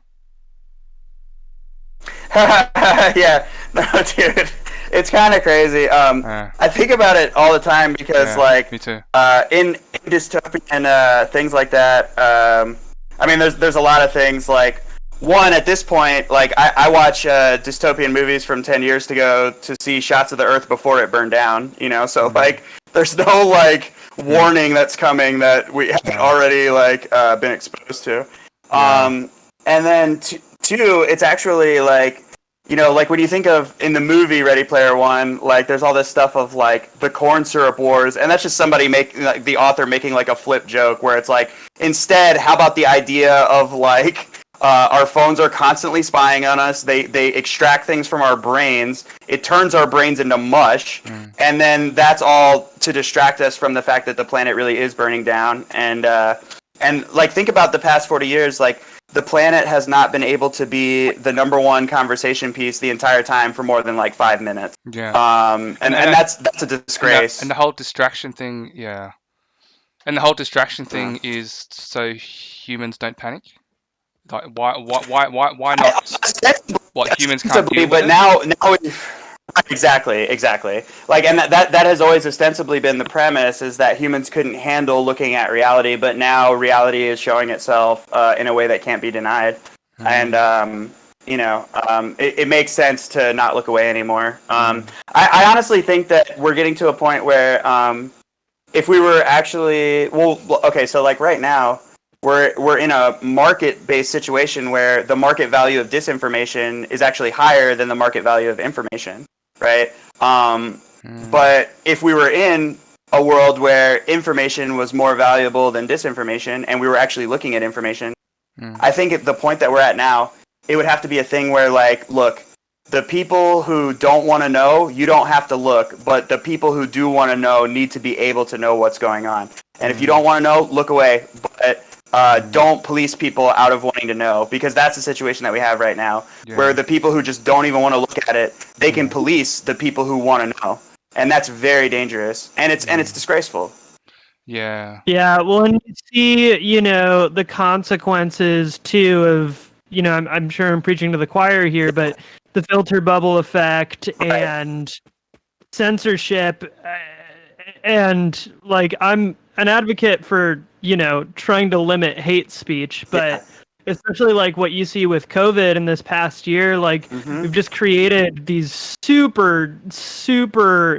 Yeah, no, dude, it's kind of crazy. I think about it all the time because, me too. In dystopian things like that, I mean, there's a lot of things like. One, at this point, like, I watch dystopian movies from 10 years ago to see shots of the Earth before it burned down, so, like, there's no, like, warning that's coming that we haven't already, like, been exposed to. And then, two, it's actually, like, like, when you think of, in the movie Ready Player One, like, there's all this stuff of, like, the corn syrup wars, and that's just somebody like, the author making, like, a flip joke where it's, like, instead, how about the idea of, like... our phones are constantly spying on us. They extract things from our brains. It turns our brains into mush. And then that's all to distract us from the fact that the planet really is burning down. And like, think about the past 40 years. Like, the planet has not been able to be the number one conversation piece the entire time for more than like 5 minutes. Yeah. And that's a disgrace. And the whole distraction thing, And the whole distraction thing is so humans don't panic. Like, why not? What, humans can't deal with but it? now exactly. Like, and that has always ostensibly been the premise, is that humans couldn't handle looking at reality, but now reality is showing itself in a way that can't be denied. And it makes sense to not look away anymore. I honestly think that we're getting to a point where if we were actually so like right now. We're in a market-based situation where the market value of disinformation is actually higher than the market value of information, right? But if we were in a world where information was more valuable than disinformation, and we were actually looking at information, I think at the point that we're at now, it would have to be a thing where, like, look, the people who don't want to know, you don't have to look, but the people who do want to know need to be able to know what's going on. And if you don't want to know, look away, but... don't police people out of wanting to know, because that's the situation that we have right now, where the people who just don't even want to look at it, they can police the people who want to know, and that's very dangerous, and it's disgraceful. Yeah. Well, and you see, the consequences too of, I'm sure I'm preaching to the choir here, but the filter bubble effect and censorship, and like, I'm an advocate for trying to limit hate speech, but especially like what you see with COVID in this past year. Like Mm-hmm. we've just created these super, super,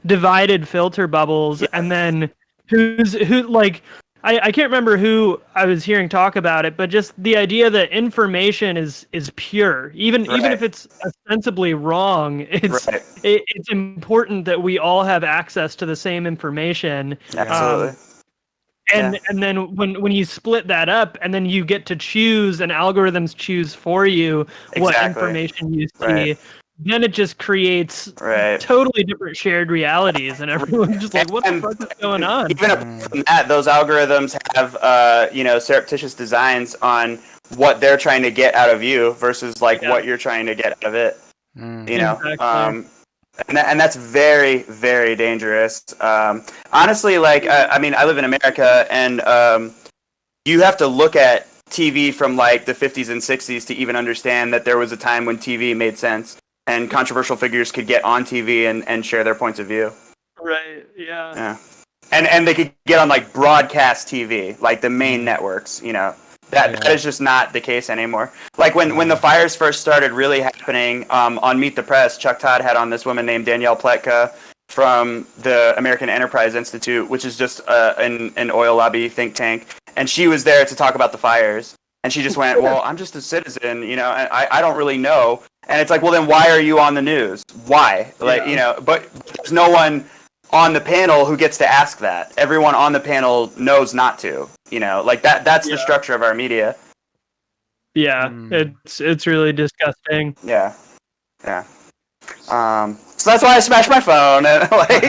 divided filter bubbles, Yeah. and then who like. I can't remember who I was hearing talk about it, but just the idea that information is pure, even Right. if it's ostensibly wrong, Right. it's important that we all have access to the same information. Absolutely. And then when you split that up, and then you get to choose, and algorithms choose for you what Exactly. information you see, Right. then it just creates Right. totally different shared realities, and everyone's just like, what the And fuck is going on? Even apart from that, those algorithms have surreptitious designs on what they're trying to get out of you versus like Yeah. what you're trying to get out of it. Mm. You know, Exactly. and that's very, very dangerous. Honestly, like I mean, I live in America, and you have to look at TV from like the 50s and 60s to even understand that there was a time when TV made sense and controversial figures could get on TV and share their points of view. Right. Yeah. Yeah. And they could get on like broadcast TV, like the main networks, That is just not the case anymore. Like when the fires first started really happening on Meet the Press, Chuck Todd had on this woman named Danielle Pletka from the American Enterprise Institute, which is just an oil lobby think tank. And she was there to talk about the fires. And she just went, well, I'm just a citizen, and I don't really know. And it's like, well, then why are you on the news? Why? Like, but there's no one on the panel who gets to ask that. Everyone on the panel knows not to, like that's the structure of our media. Yeah. It's really disgusting. Yeah. Yeah. So that's why I smashed my phone and like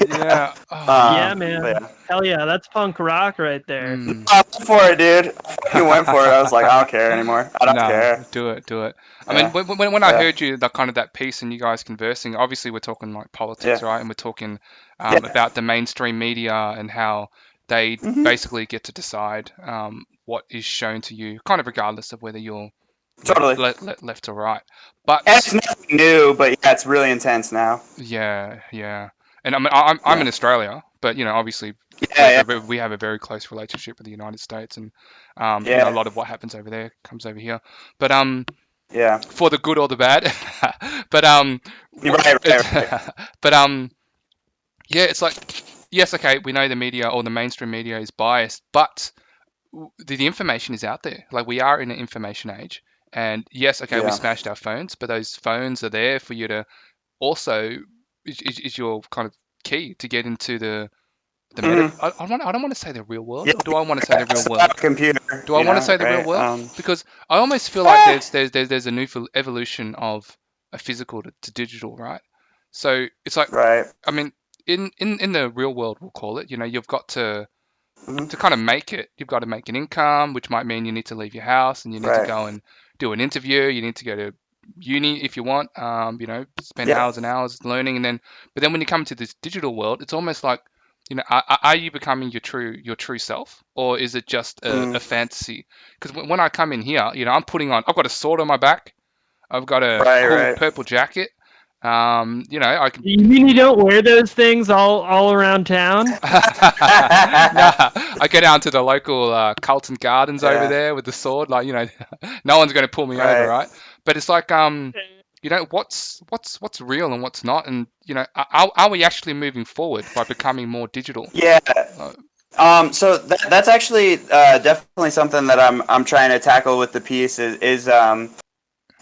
Yeah. Yeah, man. yeah. Hell yeah, that's punk rock right there. Mm. I went for it, dude. I went for it. I was like, I don't care anymore. I don't care. Do it. I Yeah. mean, when I heard you, that piece and you guys conversing, obviously we're talking like politics, Yeah. right? And we're talking Yeah. about the mainstream media and how they basically get to decide what is shown to you, kind of regardless of whether you're Totally. left or right. But And it's nothing new, but yeah, it's really intense now. yeah. And I mean, I'm in Australia, but obviously Yeah, we have a very close relationship with the United States, and Yeah. a lot of what happens over there comes over here. But yeah. for the good or the bad. But Right. but yeah, it's like, yes, okay, we know the media or the mainstream media is biased, but the information is out there. Like, we are in an information age, and yes, okay, we Yeah. smashed our phones, but those phones are there for you to also is your kind of key to get into the meta. I don't want to say the real world, Yeah. or do I want to say the real It's world? about a computer. Do I want to say the real right? world? Because I almost feel like there's a new evolution of a physical to digital, right? So it's like, Right. I mean, in the real world, we'll call it, you've got to Mhm. kind of make it. You've got to make an income, which might mean you need to leave your house and you need to Right. go and do an interview. You need to go to uni if you want, spend Yeah. hours and hours learning. But then when you come to this digital world, it's almost like, are you becoming your true self, or is it just a fantasy? Because when I come in here, I've got a sword on my back. I've got a cool purple jacket. I can. You mean you don't wear those things all around town? Nah, I go down to the local Carlton Gardens over there with the sword. Like, no one's going to pull me over, right? But it's like, what's real and what's not, and are we actually moving forward by becoming more digital? Yeah. So that's actually definitely something that I'm trying to tackle with the piece. Is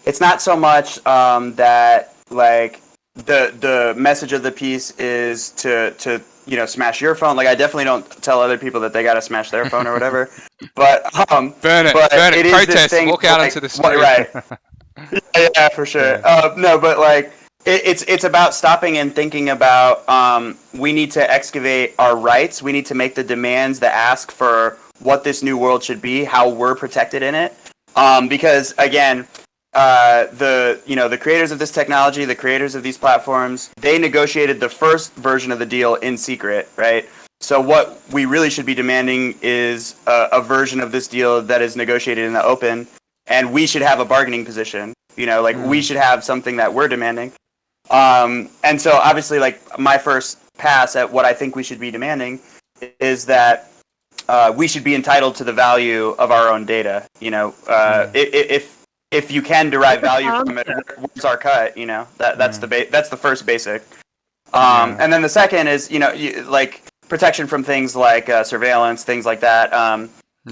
it's not so much that like the message of the piece is to smash your phone. Like, I definitely don't tell other people that they gotta smash their phone or whatever. But burn it, is protest, this thing, walk out like, onto the street. Right. Yeah, for sure. No, but like it's about stopping and thinking about we need to excavate our rights. We need to make the demands, the ask for what this new world should be, how we're protected in it. Because again, the creators of this technology, the creators of these platforms, they negotiated the first version of the deal in secret, right? So what we really should be demanding is a version of this deal that is negotiated in the open, and we should have a bargaining position. We should have something that we're demanding. And so obviously, like, my first pass at what I think we should be demanding is that we should be entitled to the value of our own data. You know, if you can derive value from it, where's our cut? You know, that's the first basic. And then the second is, you know, like protection from things like surveillance, things like that.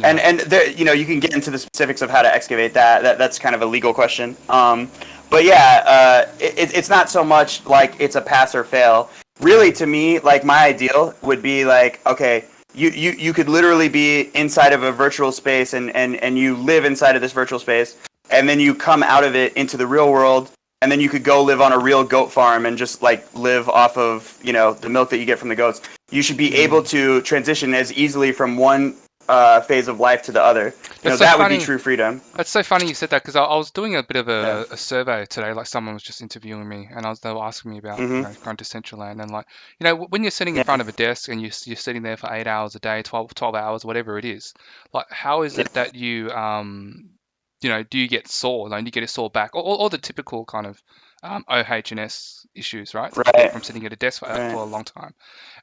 And there, you know, you can get into the specifics of how to excavate that. That's kind of a legal question. But yeah, it's not so much like it's a pass or fail. Really, to me, like my ideal would be like, okay, you could literally be inside of a virtual space and you live inside of this virtual space, and then you come out of it into the real world, and then you could go live on a real goat farm and just like live off of, you know, the milk that you get from the goats. You should be able to transition as easily from one phase of life to the other. You know, that would be true freedom. That's so funny you said that, because I was doing a bit of a survey today. Like someone was just interviewing me, and they were asking me about you know, going to Decentraland, and like, you know, when you're sitting in front of a desk and you're sitting there for 8 hours a day, 12 hours, whatever it is, like how is it that you you know, do you get sore? Like, do you get a sore back? All the typical kind of OH&S issues, right? That you get from sitting at a desk for a long time.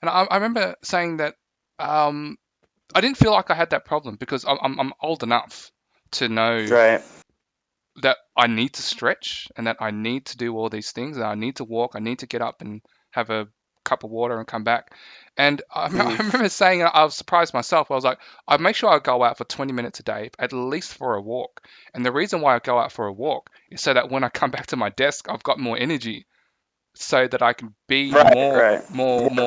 And I remember saying that I didn't feel like I had that problem because I'm old enough to know that I need to stretch and that I need to do all these things, and I need to walk, I need to get up and have a cup of water and come back. And I remember saying, I was surprised myself. I was like, I make sure I go out for 20 minutes a day, at least for a walk. And the reason why I go out for a walk is so that when I come back to my desk, I've got more energy, so that I can be more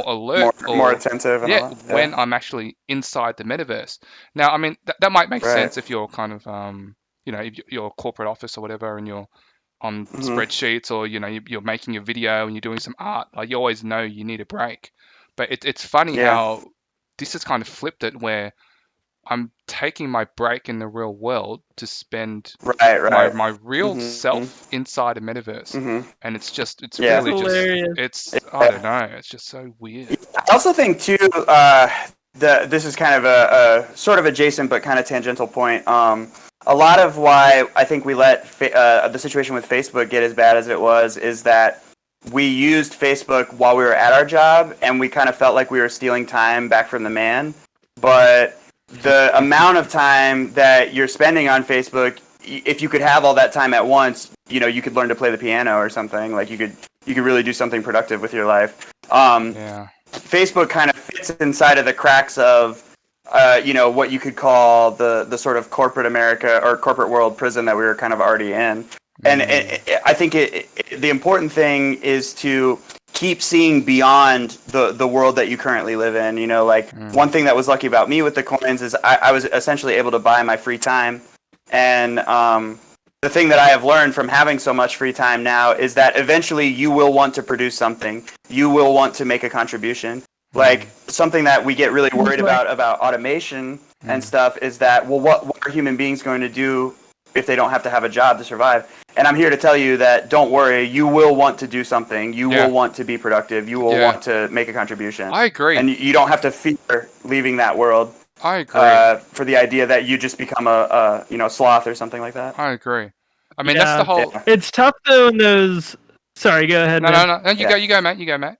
alert, more attentive. And when I'm actually inside the metaverse. Now, I mean, that might make sense if you're kind of, you know, if you're a corporate office or whatever, and you're on spreadsheets, or you know, you're making a video and you're doing some art. Like, you always know you need a break. But it's funny how this has kind of flipped it, where I'm taking my break in the real world to spend my real self inside a metaverse, and it's really hilarious. I don't know, it's just so weird. I also think too, this is kind of a sort of adjacent but kind of tangential point. A lot of why I think we let the situation with Facebook get as bad as it was is that we used Facebook while we were at our job, and we kind of felt like we were stealing time back from the man. But the amount of time that you're spending on Facebook, if you could have all that time at once, you know, you could learn to play the piano or something. Like you could really do something productive with your life. Facebook kind of fits inside of the cracks of, you know, what you could call the sort of corporate America or corporate world prison that we were kind of already in. And I think the important thing is to keep seeing beyond the world that you currently live in. You know, like one thing that was lucky about me with the coins is I was essentially able to buy my free time. And the thing that I have learned from having so much free time now is that eventually you will want to produce something. You will want to make a contribution. Like something that we get really worried about automation and stuff is that, well, what are human beings going to do if they don't have to have a job to survive? And I'm here to tell you that don't worry, you will want to do something. You will want to be productive. You will want to make a contribution. I agree. And you don't have to fear leaving that world. I agree. For the idea that you just become a you know, sloth or something like that. I agree. I mean, that's the whole. It's tough though in those. Sorry, go ahead. No. You go, Matt. You go, Matt.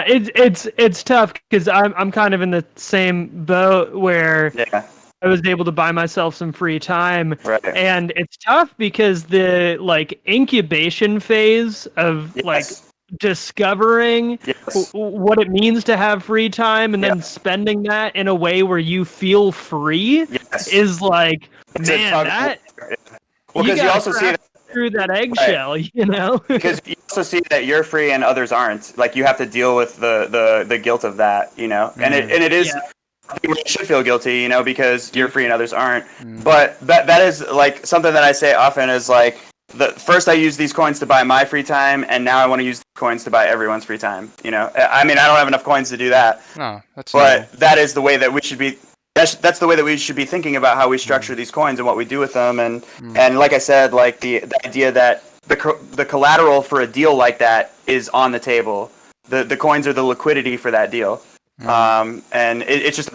It's tough because I'm kind of in the same boat where I was able to buy myself some free time, and it's tough because the like incubation phase of like discovering what it means to have free time and then spending that in a way where you feel free is like, man, that. Well, because you also see that through that eggshell, you know. Because you also see that you're free and others aren't. Like you have to deal with the guilt of that, you know. And it is. You should feel guilty, you know, because you're free and others aren't. But that is like something that I say often is like, first I use these coins to buy my free time, and now I want to use the coins to buy everyone's free time. You know, I mean, I don't have enough coins to do that. No, that's. But that is the way that we should be. That's the way that we should be thinking about how we structure these coins and what we do with them. And like I said, like the idea that the collateral for a deal like that is on the table. The coins are the liquidity for that deal. And it's just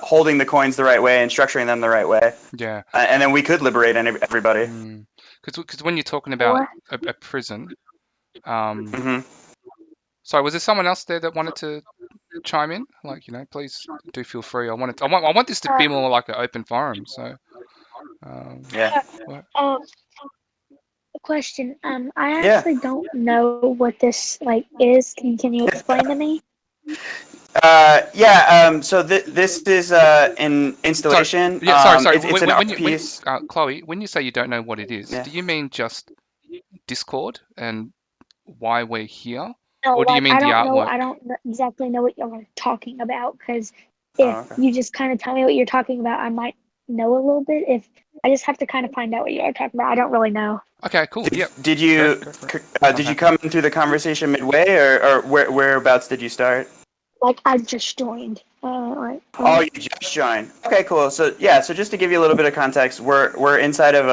holding the coins the right way and structuring them the right way. Yeah. And then we could liberate everybody. Because when you're talking about a prison, sorry, was there someone else there that wanted to chime in, like, please do feel free. I want this to be more like an open forum. So, Yeah. what- A question. I Yeah. actually don't know what this is. Can you explain to me? So this is an installation. yeah, sorry. It's an art piece. Chloe, when you say you don't know what it is, Yeah. do you mean just Discord and why we're here? No, Or do you mean I the don't know. artwork? I don't exactly know what you're talking about, because Oh, if okay. you just kind of tell me what you're talking about, I might know a little bit. If I just have to kind of find out what you're talking about, I don't really know. Okay, cool. Yep. Did you Go for it. did you come in through the conversation midway, or whereabouts did you start? I just joined. Oh, you just joined. Okay, cool. So just to give you a little bit of context, we're inside of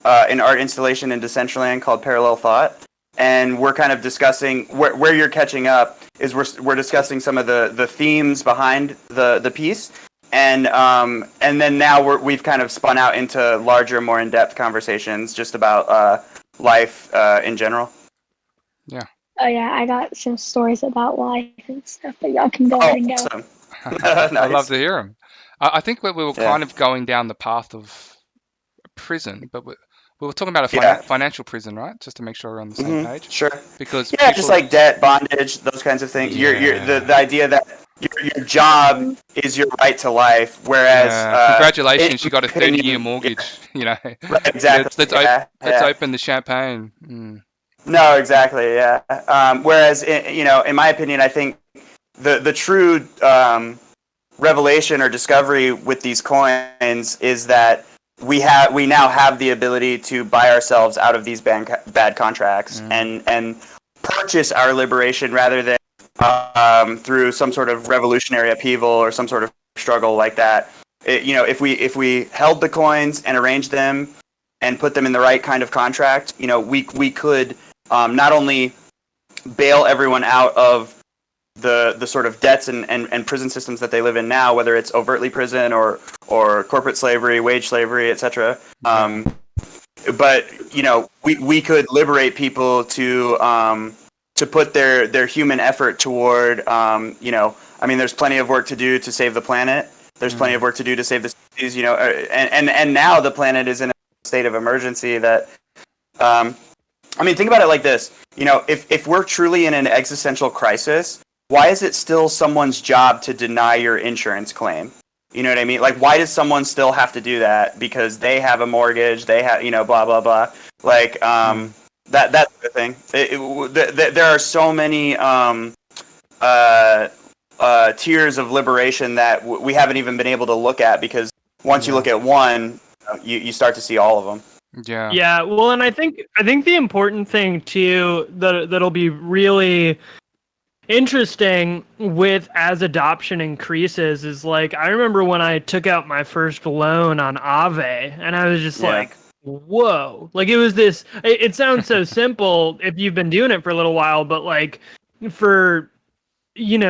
an art installation in Decentraland called Parallel Thought, and we're kind of discussing where you're catching up is we're discussing some of the themes behind the piece, and then now we've kind of spun out into larger, more in-depth conversations just about life in general. Oh yeah, I got some stories about life and stuff, but y'all can go ahead and go. Awesome. I'd love Nice. to hear them. I think we were Yeah. kind of going down the path of prison, but we were talking about a Yeah. financial prison, right? Just to make sure we're on the same page. Sure. Because Yeah, just like debt, bondage, those kinds of things. You're the idea that your job is your right to life, whereas congratulations, you got a opinion- 30-year mortgage. Right, exactly. Let's open the champagne. Mm. No, exactly. Yeah. Whereas, in my opinion, I think the true revelation or discovery with these coins is that we now have the ability to buy ourselves out of these bad contracts and purchase our liberation rather than through some sort of revolutionary upheaval or some sort of struggle like that. If we held the coins and arranged them and put them in the right kind of contract, we could not only bail everyone out of the sort of debts and prison systems that they live in now, whether it's overtly prison or corporate slavery, wage slavery, etc. But we could liberate people to put their human effort toward there's plenty of work to do to save the planet. There's plenty of work to do to save the cities, and now the planet is in a state of emergency that think about it like this. If we're truly in an existential crisis, why is it still someone's job to deny your insurance claim? You know what I mean? Like, why does someone still have to do that? Because they have a mortgage, they have, blah, blah, blah. Like, that's the thing. There are so many tiers of liberation that we haven't even been able to look at, because once you look at one, you start to see all of them. Yeah. Yeah, well, and I think the important thing too that'll be really interesting with as adoption increases is, like, I remember when I took out my first loan on Aave, and I was just like, whoa. Like, it was this, it sounds so simple if you've been doing it for a little while, but like for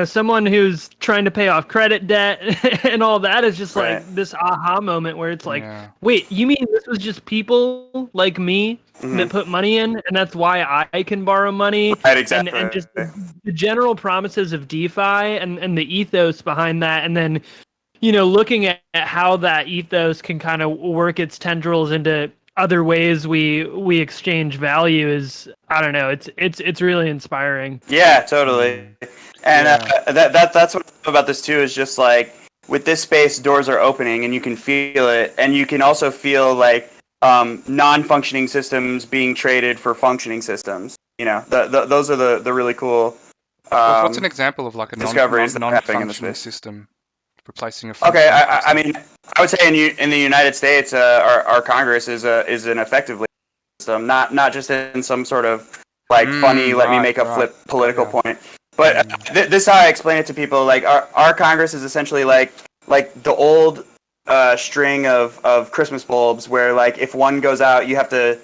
someone who's trying to pay off credit debt and all that is just like this aha moment where it's like, wait, you mean this was just people like me that put money in, and that's why I can borrow money? Right, exactly. And just the general promises of DeFi and the ethos behind that, and then looking at how that ethos can kind of work its tendrils into other ways we exchange value is, I don't know, it's really inspiring. Yeah, totally. And that's what I love about this too, is just like with this space, doors are opening and you can feel it, and you can also feel like non-functioning systems being traded for functioning systems. Those are the really cool. What's an example of like a discoveries that are happening in the non-functioning space? system replacing a? Okay, I would say in the United States, our Congress is an effectively system, not just in some sort of like funny, let me make a flip political point. But this is how I explain it to people. Like our Congress is essentially like the old string of Christmas bulbs, where like if one goes out, you have to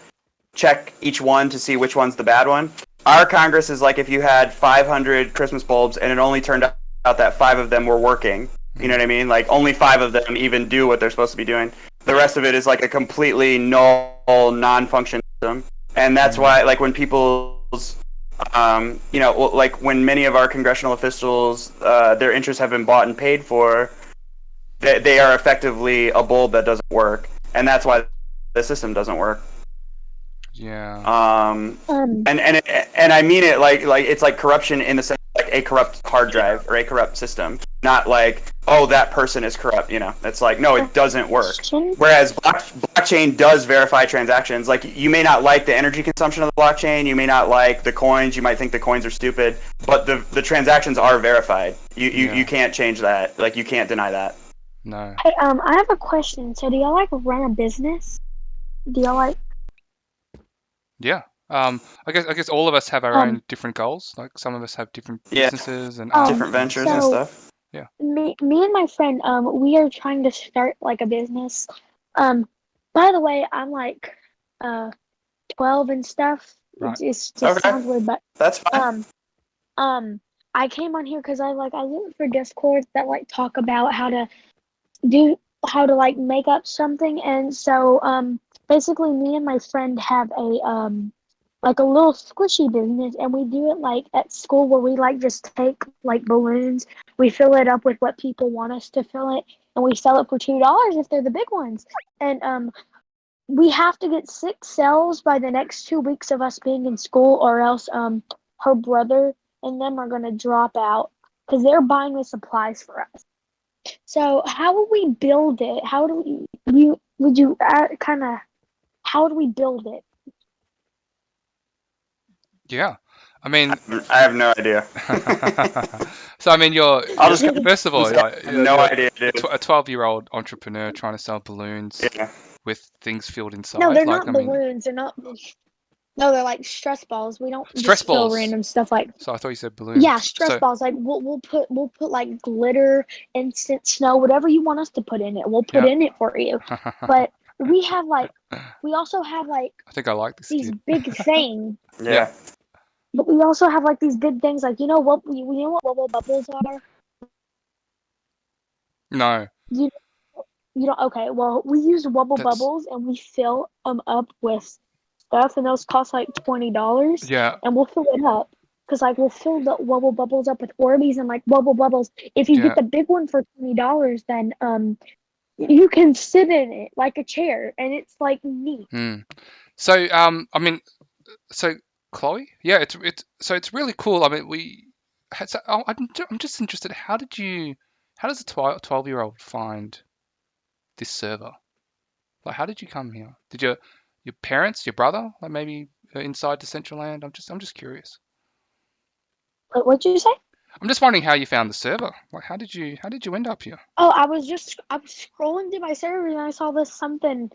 check each one to see which one's the bad one. Our Congress is like if you had 500 Christmas bulbs and it only turned out that 5 of them were working. You know what I mean? Like only 5 of them even do what they're supposed to be doing. The rest of it is like a completely null, non-functioning system. And that's why, like, when people's You know, like when many of our congressional officials, their interests have been bought and paid for, they are effectively a bulb that doesn't work, and that's why the system doesn't work. Yeah. And I mean it like it's like corruption in the sense like a corrupt hard drive or a corrupt system, not like, oh, that person is corrupt. You know, it's like, no, it doesn't work. Whereas blockchain does verify transactions. Like, you may not like the energy consumption of the blockchain, you may not like the coins, you might think the coins are stupid, but the transactions are verified. You can't change that. Like, you can't deny that. No. Hey, I have a question. So, do y'all like run a business? Do y'all like? Yeah. I guess all of us have our own different goals. Like, some of us have different businesses and different ventures and stuff. Yeah. Me and my friend, we are trying to start like a business. By the way, I'm like, 12 and stuff. Right. It just Okay. sounds weird, but That's fine. I came on here because I look for Discords that like talk about how to like make up something, and so basically me and my friend have a like a little squishy business, and we do it like at school where we like just take like balloons, we fill it up with what people want us to fill it, and we sell it for $2 if they're the big ones. And we have to get 6 cells by the next 2 weeks of us being in school, or else her brother and them are gonna drop out because they're buying the supplies for us. So how would we build it? How do we kind of how do we build it? Yeah. I mean, I have no idea. so I mean, I'll just first of all, I have no idea, dude. a 12-year-old entrepreneur trying to sell balloons Yeah. with things filled inside. No, they're like, not balloons. They're not. No, they're like stress balls. We don't Stress just fill balls. random stuff like. So I thought you said balloons. Yeah, stress balls. Like we'll put like glitter, instant snow, whatever you want us to put in it. We'll put in it for you. But we also have like I think I like this these kid. big things. Yeah. But we also have like these big things, like you know what bubble bubbles are? No. You don't. Okay, well we use wubble bubbles and we fill them up with stuff, and those cost like $20. Yeah. And we'll fill it up because like we'll fill the wubble bubbles up with Orbeez and like wubble bubbles. If you get the big one for $20, then you can sit in it like a chair, and it's like neat. So I mean, so Chloe, yeah, it's really cool. I mean, I'm just interested. How does a 12-year-old find this server? Like, how did you come here? Did your parents, your brother, like maybe inside Decentraland? I'm just curious. What'd you say? I'm just wondering how you found the server. Like, how did you end up here? Oh, I was scrolling through my server and I saw this something.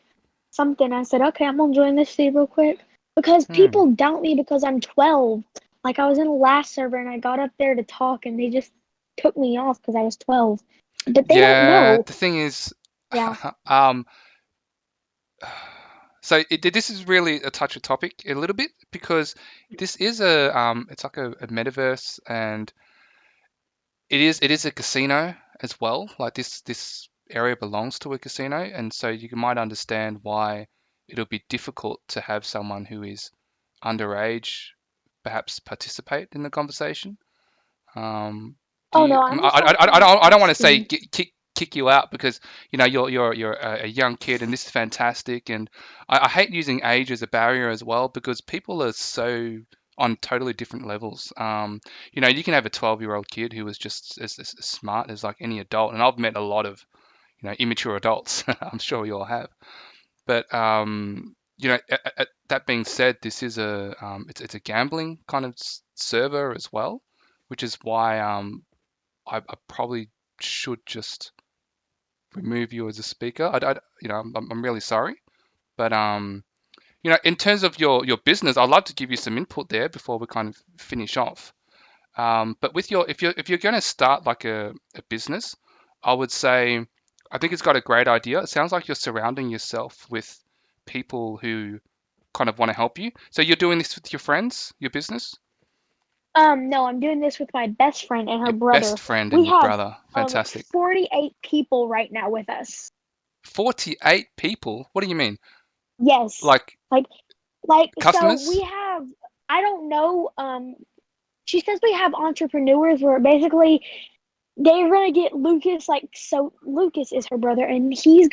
I said, okay, I'm gonna join this feed real quick because people doubt me because I'm 12. Like, I was in the last server and I got up there to talk and they just took me off because I was 12. But they don't know. The thing is, Yeah. So this is really a touchy topic a little bit because this is it's like a metaverse, and it is a casino as well. Like, this area belongs to a casino, and so you might understand why it'll be difficult to have someone who is underage perhaps participate in the conversation. No, I don't want to say kick you out because you're a young kid and this is fantastic, and I hate using age as a barrier as well because people are so on totally different levels. You can have a 12-year-old kid who is just as smart as like any adult, and I've met a lot of immature adults. I'm sure you all have, but that being said, this is it's a gambling kind of server as well, which is why I probably should just remove you as a speaker. I'm really sorry, but in terms of your business, I'd love to give you some input there before we kind of finish off. But with if you're going to start like a business, I would say I think it's got a great idea. It sounds like you're surrounding yourself with people who kind of want to help you. So you're doing this with your friends, your business? No, I'm doing this with my best friend and her brother. Best friend and your brother. Fantastic. 48 people right now with us. 48 people? What do you mean? Yes. Like customers? So I don't know. She says we have entrepreneurs where basically they're gonna get Lucas, like, so Lucas is her brother, and he's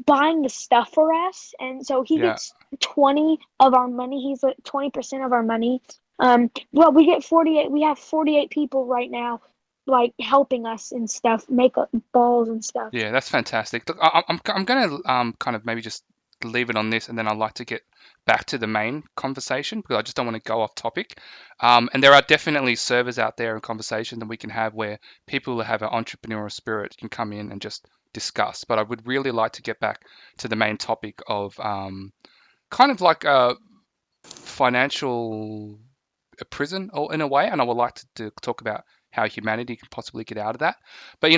buying the stuff for us, and so he Yeah. gets 20 of our money. He's like 20% of our money. Well, we get 48. We have 48 people right now, like, helping us and stuff, make up balls and stuff. Yeah, that's fantastic. Look, I'm going to kind of maybe just leave it on this, and then I'd like to get back to the main conversation because I just don't want to go off topic. And there are definitely servers out there and conversation that we can have where people who have an entrepreneurial spirit can come in and just discuss. But I would really like to get back to the main topic of kind of like a financial prison, or in a way, and I would like to talk about how humanity can possibly get out of that. But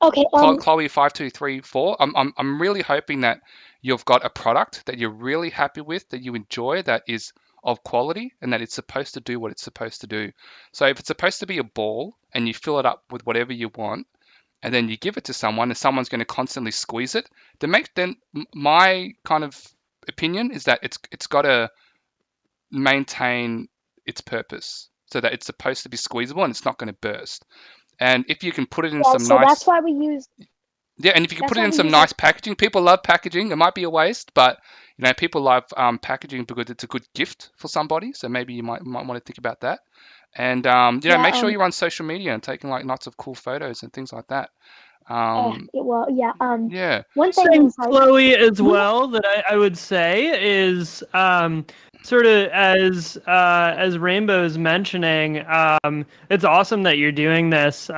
Okay. Chloe 5234, I'm really hoping that you've got a product that you're really happy with, that you enjoy, that is of quality, and that it's supposed to do what it's supposed to do. So if it's supposed to be a ball and you fill it up with whatever you want, and then you give it to someone, and someone's going to constantly squeeze it, then my kind of opinion is that it's got to maintain its purpose so that it's supposed to be squeezable and it's not going to burst. And if you can put it in Yeah. some So nice, that's why we use. yeah, and if you can That's put it why in we some use nice packaging, people love packaging. It might be a waste, but people love packaging because it's a good gift for somebody. So maybe you might want to think about that. And Yeah. make sure you're on social media and taking like lots of cool photos and things like that. Well, yeah. Yeah, One thing Thing, is, like, Chloe, as we well, that I would say is sort of as Rainbow's mentioning, it's awesome that you're doing this.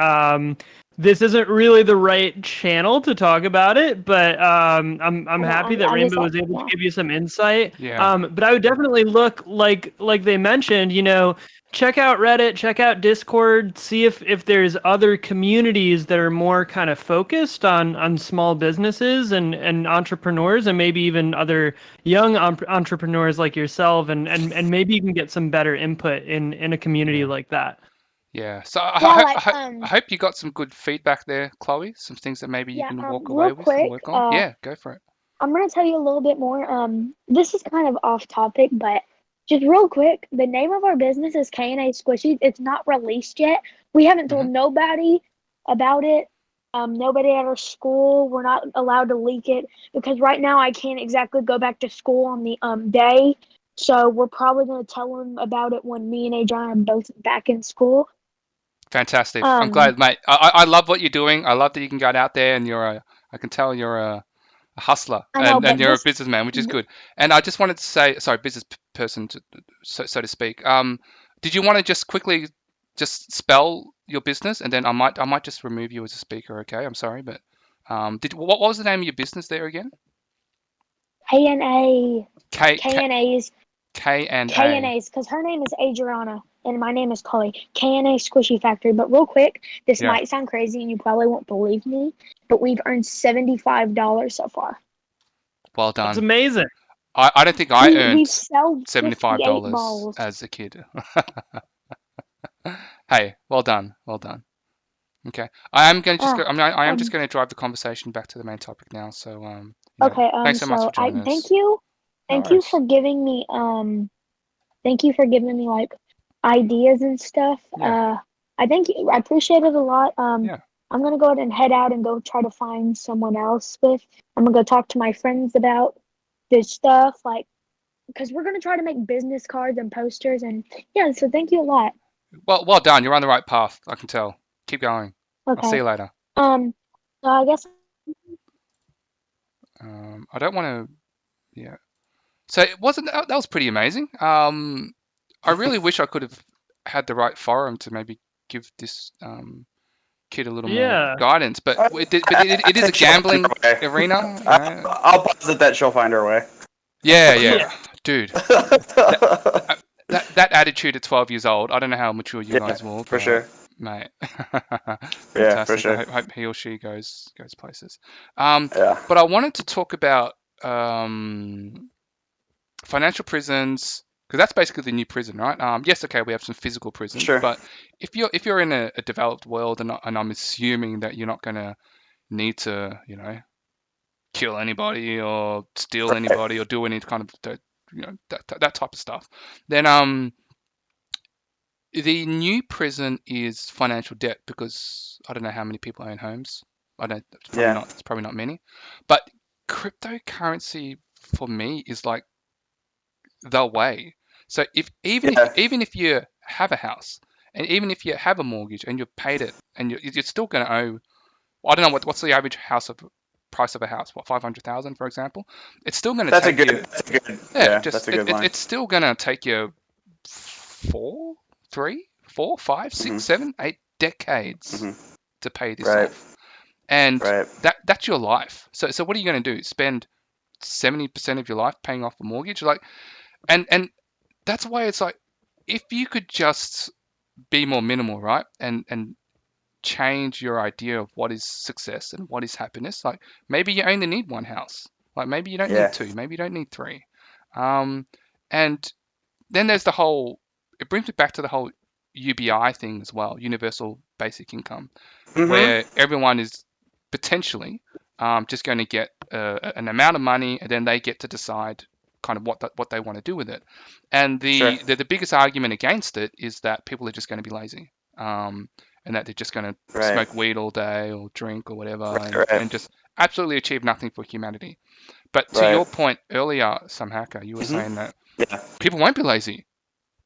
This isn't really the right channel to talk about it, but I'm happy that I'm just Rainbow like, was able to yeah. give you some insight. yeah, But I would definitely look like they mentioned, check out Reddit, check out Discord, see if there's other communities that are more kind of focused on small businesses and entrepreneurs, and maybe even other young entrepreneurs like yourself, and maybe you can get some better input in a community yeah. like that. Yeah, so Yeah, I hope you got some good feedback there, Chloe. Some things that maybe you yeah. can walk away Real with and quick, work on. Yeah, go for it. I'm gonna tell you a little bit more. This is kind of off topic, but just real quick, the name of our business is K&A Squishy. It's not released yet. We haven't hmm told nobody about it. Nobody at our school. We're not allowed to leak it because right now I can't exactly go back to school on the day. So we're probably gonna tell them about it when me and Adrian are both back in school. Fantastic. I'm Um, glad, mate. I love what you're doing. I love that you can get out there and I can tell you're a hustler I know, and but you're a this businessman, which is good. And I just wanted to say, sorry, person, so to speak. Did you want to just quickly just spell your business, and then I might just remove you as a speaker? Okay, I'm sorry, but what was the name of your business there again? K&A, K K K&A's K and A. K&A's, because her name is Adriana and my name is Chloe. K&A Squishy Factory. But real quick, this Yeah, might sound crazy and you probably won't believe me, but we've earned $75 so far. well That's done. amazing. I don't think I We've earned sold 58 $75 balls. as a kid. Hey, well done, well done. Okay, I am going to just Uh, go. I am just um, going to drive the conversation back to the main topic now. So, okay, thanks so much for so I joining thank us. you. No Thank you worries. for giving me like ideas and stuff. Yeah, I appreciate it a lot. yeah, I'm gonna go ahead and head out and go try to find someone else with. I'm gonna go talk to my friends about this stuff, like, because we're gonna try to make business cards and posters, and yeah. So thank you a lot. well done. You're on the right path. I can tell. Keep going. I'll see Okay. you later. Um. So I guess. I don't want to. Yeah. So it wasn't that was pretty amazing. I really wish I could have had the right forum to maybe give this kid a little more Yeah. guidance, but I it is a think she'll find gambling her way. arena, I'll posit that she'll find her way. Yeah, Yeah. dude. That, that attitude at 12 years old. I don't know how mature you Yeah, guys will, for but sure. mate, Yeah, for fantastic. sure. Hope he or she goes places. Yeah. But I wanted to talk about financial prisons because that's basically the new prison, right? Yes, okay, we have some physical prisons, Sure. but if you're in a developed world, and I'm assuming that you're not gonna need to, kill anybody or steal Right. anybody or do any kind of that type of stuff, then the new prison is financial debt because I don't know how many people own homes. I don't. It's probably Yeah. not. It's probably not many. But cryptocurrency for me is like the way. So Yeah. even if you have a house and even if you have a mortgage and you've paid it and you're still going to owe. I don't know what's the average price of a house. What, 500,000 for example? It's still going to That's a take you. good. That's a good. Yeah, Yeah, just that's a good line. it's still going to take you 4, 5, 6, 7, 8 decades Mhm. to pay this Right. off. And Right. that's your life. So what are you going to do? Spend 70% of your life paying off a mortgage? Like, and that's why it's like, if you could just be more minimal, right? And change your idea of what is success and what is happiness. Like, maybe you only need one house. Like, maybe you don't Yeah. need two. Maybe you don't need three. And then there's the whole. It brings me back to the whole UBI thing as well, universal basic income, Mhm. where everyone is potentially just going to get an amount of money, and then they get to decide kind of what they want to do with it. And Sure. the biggest argument against it is that people are just going to be lazy, and that they're just going to Right. smoke weed all day or drink or whatever, Right. and just absolutely achieve nothing for humanity. But to Right. your point earlier, Samhaka, you were Mhm. saying that Yeah. people won't be lazy.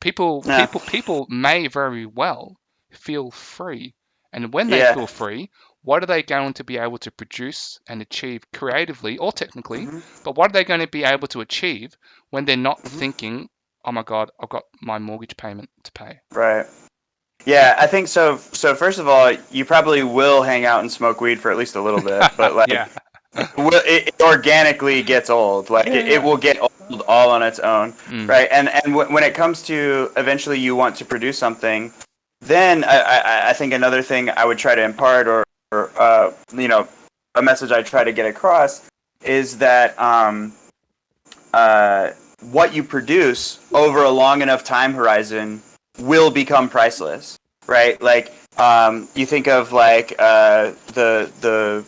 People Yeah. people may very well feel free, and when they Yeah. feel free, what are they going to be able to produce and achieve creatively or technically? Mhm. But what are they going to be able to achieve when they're not Mhm. thinking, oh my god, I've got my mortgage payment to pay? Right. Yeah, I think so. So first of all, you probably will hang out and smoke weed for at least a little bit, but like, Yeah. it organically gets old. Like it will get old all on its own, Mm. right? And when it comes to eventually you want to produce something, then I think another thing I would try to impart or a message I try to get across is that what you produce over a long enough time horizon will become priceless, right? Like you think of like the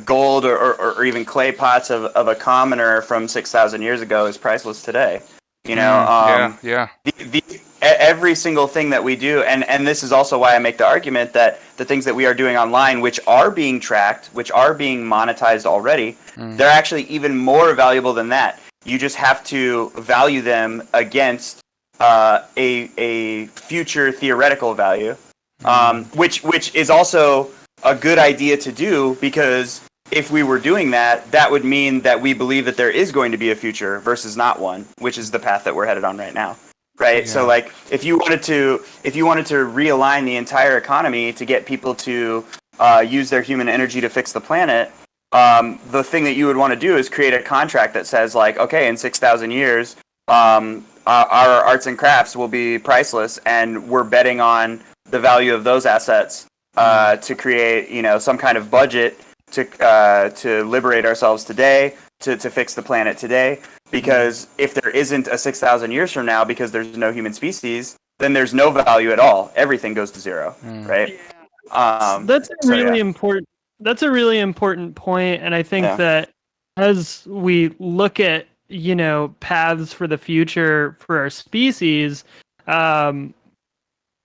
gold or even clay pots of a commoner from 6,000 years ago is priceless today. Yeah. Every single thing that we do, and this is also why I make the argument that the things that we are doing online, which are being tracked, which are being monetized already, they're actually even more valuable than that. You just have to value them against a future theoretical value, which is also a good idea to do, because if we were doing that, that would mean that we believe that there is going to be a future versus not one, which is the path that we're headed on right now. Right. Yeah. So like if you wanted to realign the entire economy to get people to use their human energy to fix the planet, the thing that you would want to do is create a contract that says like, okay, in 6,000 years, our arts and crafts will be priceless, and we're betting on the value of those assets to create, some kind of budget to liberate ourselves today, to fix the planet today. Because if there isn't a 6,000 years from now, because there's no human species, then there's no value at all. Everything goes to zero, right? That's a really important. That's a really important point, and I think that as we look at paths for the future for our species,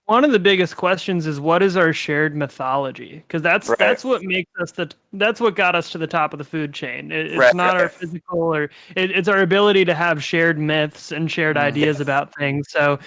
one of the biggest questions is, what is our shared mythology? Because that's what makes us that's what got us to the top of the food chain. It's not our physical, or it's our ability to have shared myths and shared ideas about things. So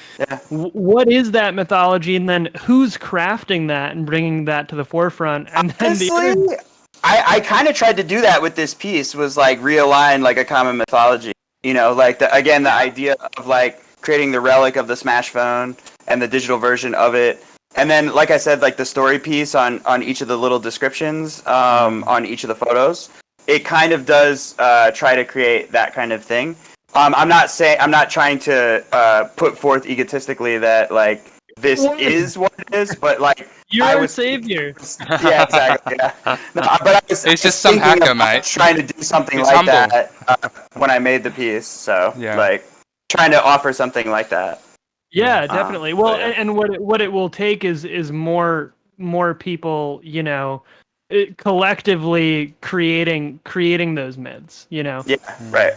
what is that mythology, and then who's crafting that and bringing that to the forefront? And then honestly, I kind of tried to do that with this piece, was like realign like a common mythology. Like the idea of like creating the relic of the smash phone and the digital version of it. And then, like I said, like the story piece on each of the little descriptions on each of the photos, it kind of does try to create that kind of thing. I'm not trying to put forth egotistically that like this is what it is, but like you're our savior. Yeah, exactly. Yeah. No, but I was, it's just some hacker, mate. Trying to do something it's like humble. that when I made the piece. So like trying to offer something like that. Yeah, definitely. Well, and what it will take is more people, collectively creating those myths. Yeah. Right.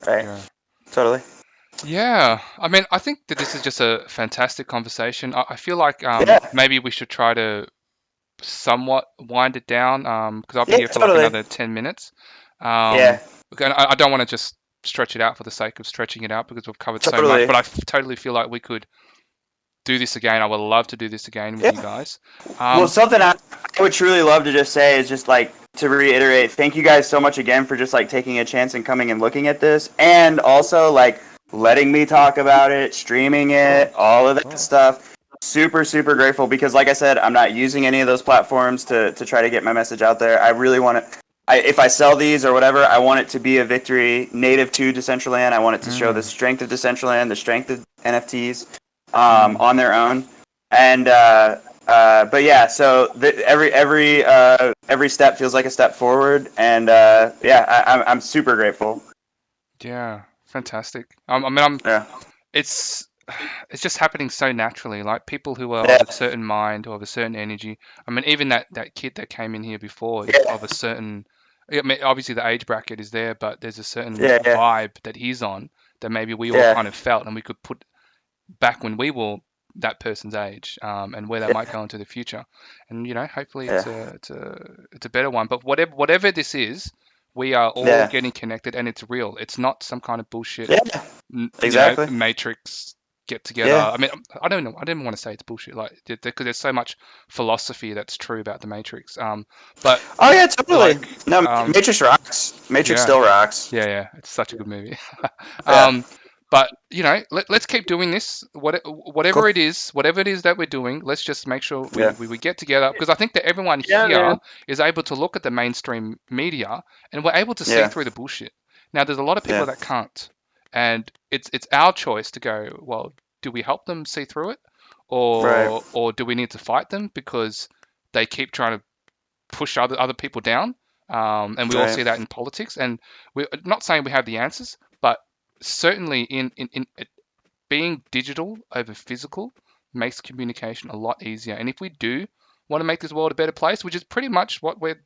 Yeah. Totally. Yeah, I mean, I think that this is just a fantastic conversation. I feel like Yeah. maybe we should try to somewhat wind it down because I'll be Yeah, here for like totally. another 10 minutes. Yeah, And I don't want to just stretch it out for the sake of stretching it out because we've covered so much, totally. but I totally feel like we could do this again. I would love to do this again with Yeah. you guys. Well, something I would truly love to just say is just like to reiterate, thank you guys so much again for just like taking a chance and coming and looking at this, and also like letting me talk about it, streaming it, all of that stuff. Super, super grateful because, like I said, I'm not using any of those platforms to try to get my message out there. I really want to. If I sell these or whatever, I want it to be a victory native to Decentraland. I want it to show the strength of Decentraland, the strength of NFTs on their own. And but yeah, so every step feels like a step forward, and yeah, I'm super grateful. Yeah, fantastic. I mean, Yeah. It's just happening so naturally. Like people who are Yeah. of a certain mind or of a certain energy. I mean, even that kid that came in here before is Yeah. of a certain. I mean, obviously the age bracket is there, but there's a certain Yeah, yeah. vibe that he's on that maybe we all Yeah. kind of felt, and we could put back when we were that person's age, and where that might go into the future. And hopefully it's a better one. But whatever this is, we are all Yeah. getting connected, and it's real. It's not some kind of bullshit Yeah. Exactly. matrix get together. Yeah. I mean, I don't know. I didn't want to say it's bullshit, like because there's so much philosophy that's true about the Matrix. But Oh yeah, totally. like, No, Matrix rocks. Matrix yeah. still rocks. yeah, it's such a good movie. Yeah. But let's keep doing this. Whatever Cool. it is, that we're doing, let's just make sure Yeah. we get together, because I think that everyone Yeah, here man. is able to look at the mainstream media and we're able to see Yeah. through the bullshit. Now, there's a lot of people Yeah. that can't, and it's our choice to go, well, do we help them see through it, Right. or do we need to fight them because they keep trying to push other people down? And we all Right. see that in politics, and we're not saying we have the answers, but certainly in it, being digital over physical makes communication a lot easier. And if we do want to make this world a better place, which is pretty much what we're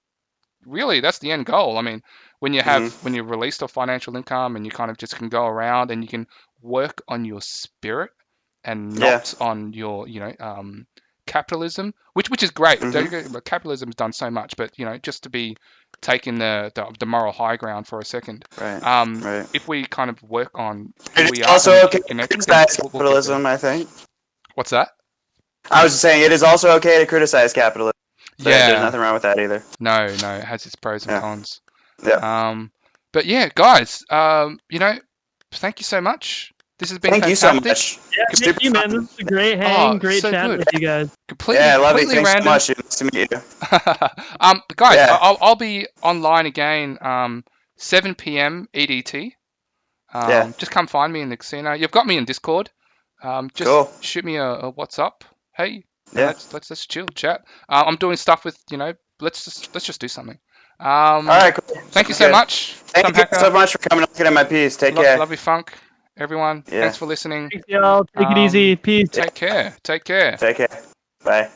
really, that's the end goal. I mean, when you have when you're released off financial income and you kind of just can go around and you can work on your spirit and not on your capitalism, which is great. But capitalism's done so much, but just to be taking the moral high ground for a second. Right. Right. If we kind of work on who It we is are also and okay keep to connected, criticize we'll get capitalism, there. I think. What's that? I was just saying it is also okay to criticize capitalism. There's Yeah. nothing wrong with that either. No, it has its pros and Yeah. cons. Yeah. But yeah, guys, thank you so much. This has been Thank you so fantastic. much. Yeah, Super thank you, man. fun. This is a great hang, great so chat good. with you guys. Completely, Yeah, I love you. completely Thanks random. so much. Nice to meet you. Guys, Yeah. I'll be online again 7 p.m. EDT. Yeah. Just come find me in the casino. You've got me in Discord. Just Cool. shoot me a WhatsApp. Hey, Yeah. let's chill, chat. I'm doing stuff with let's just do something. All right. Cool. Thank you Sounds so good. much. Thank Some you Hacker. so much for coming and looking at my piece. Take care. Love you, Funk. Everyone, Yeah. thanks for listening. Thanks, y'all. Take it easy. Peace. Take care. Take care. Take care. Bye.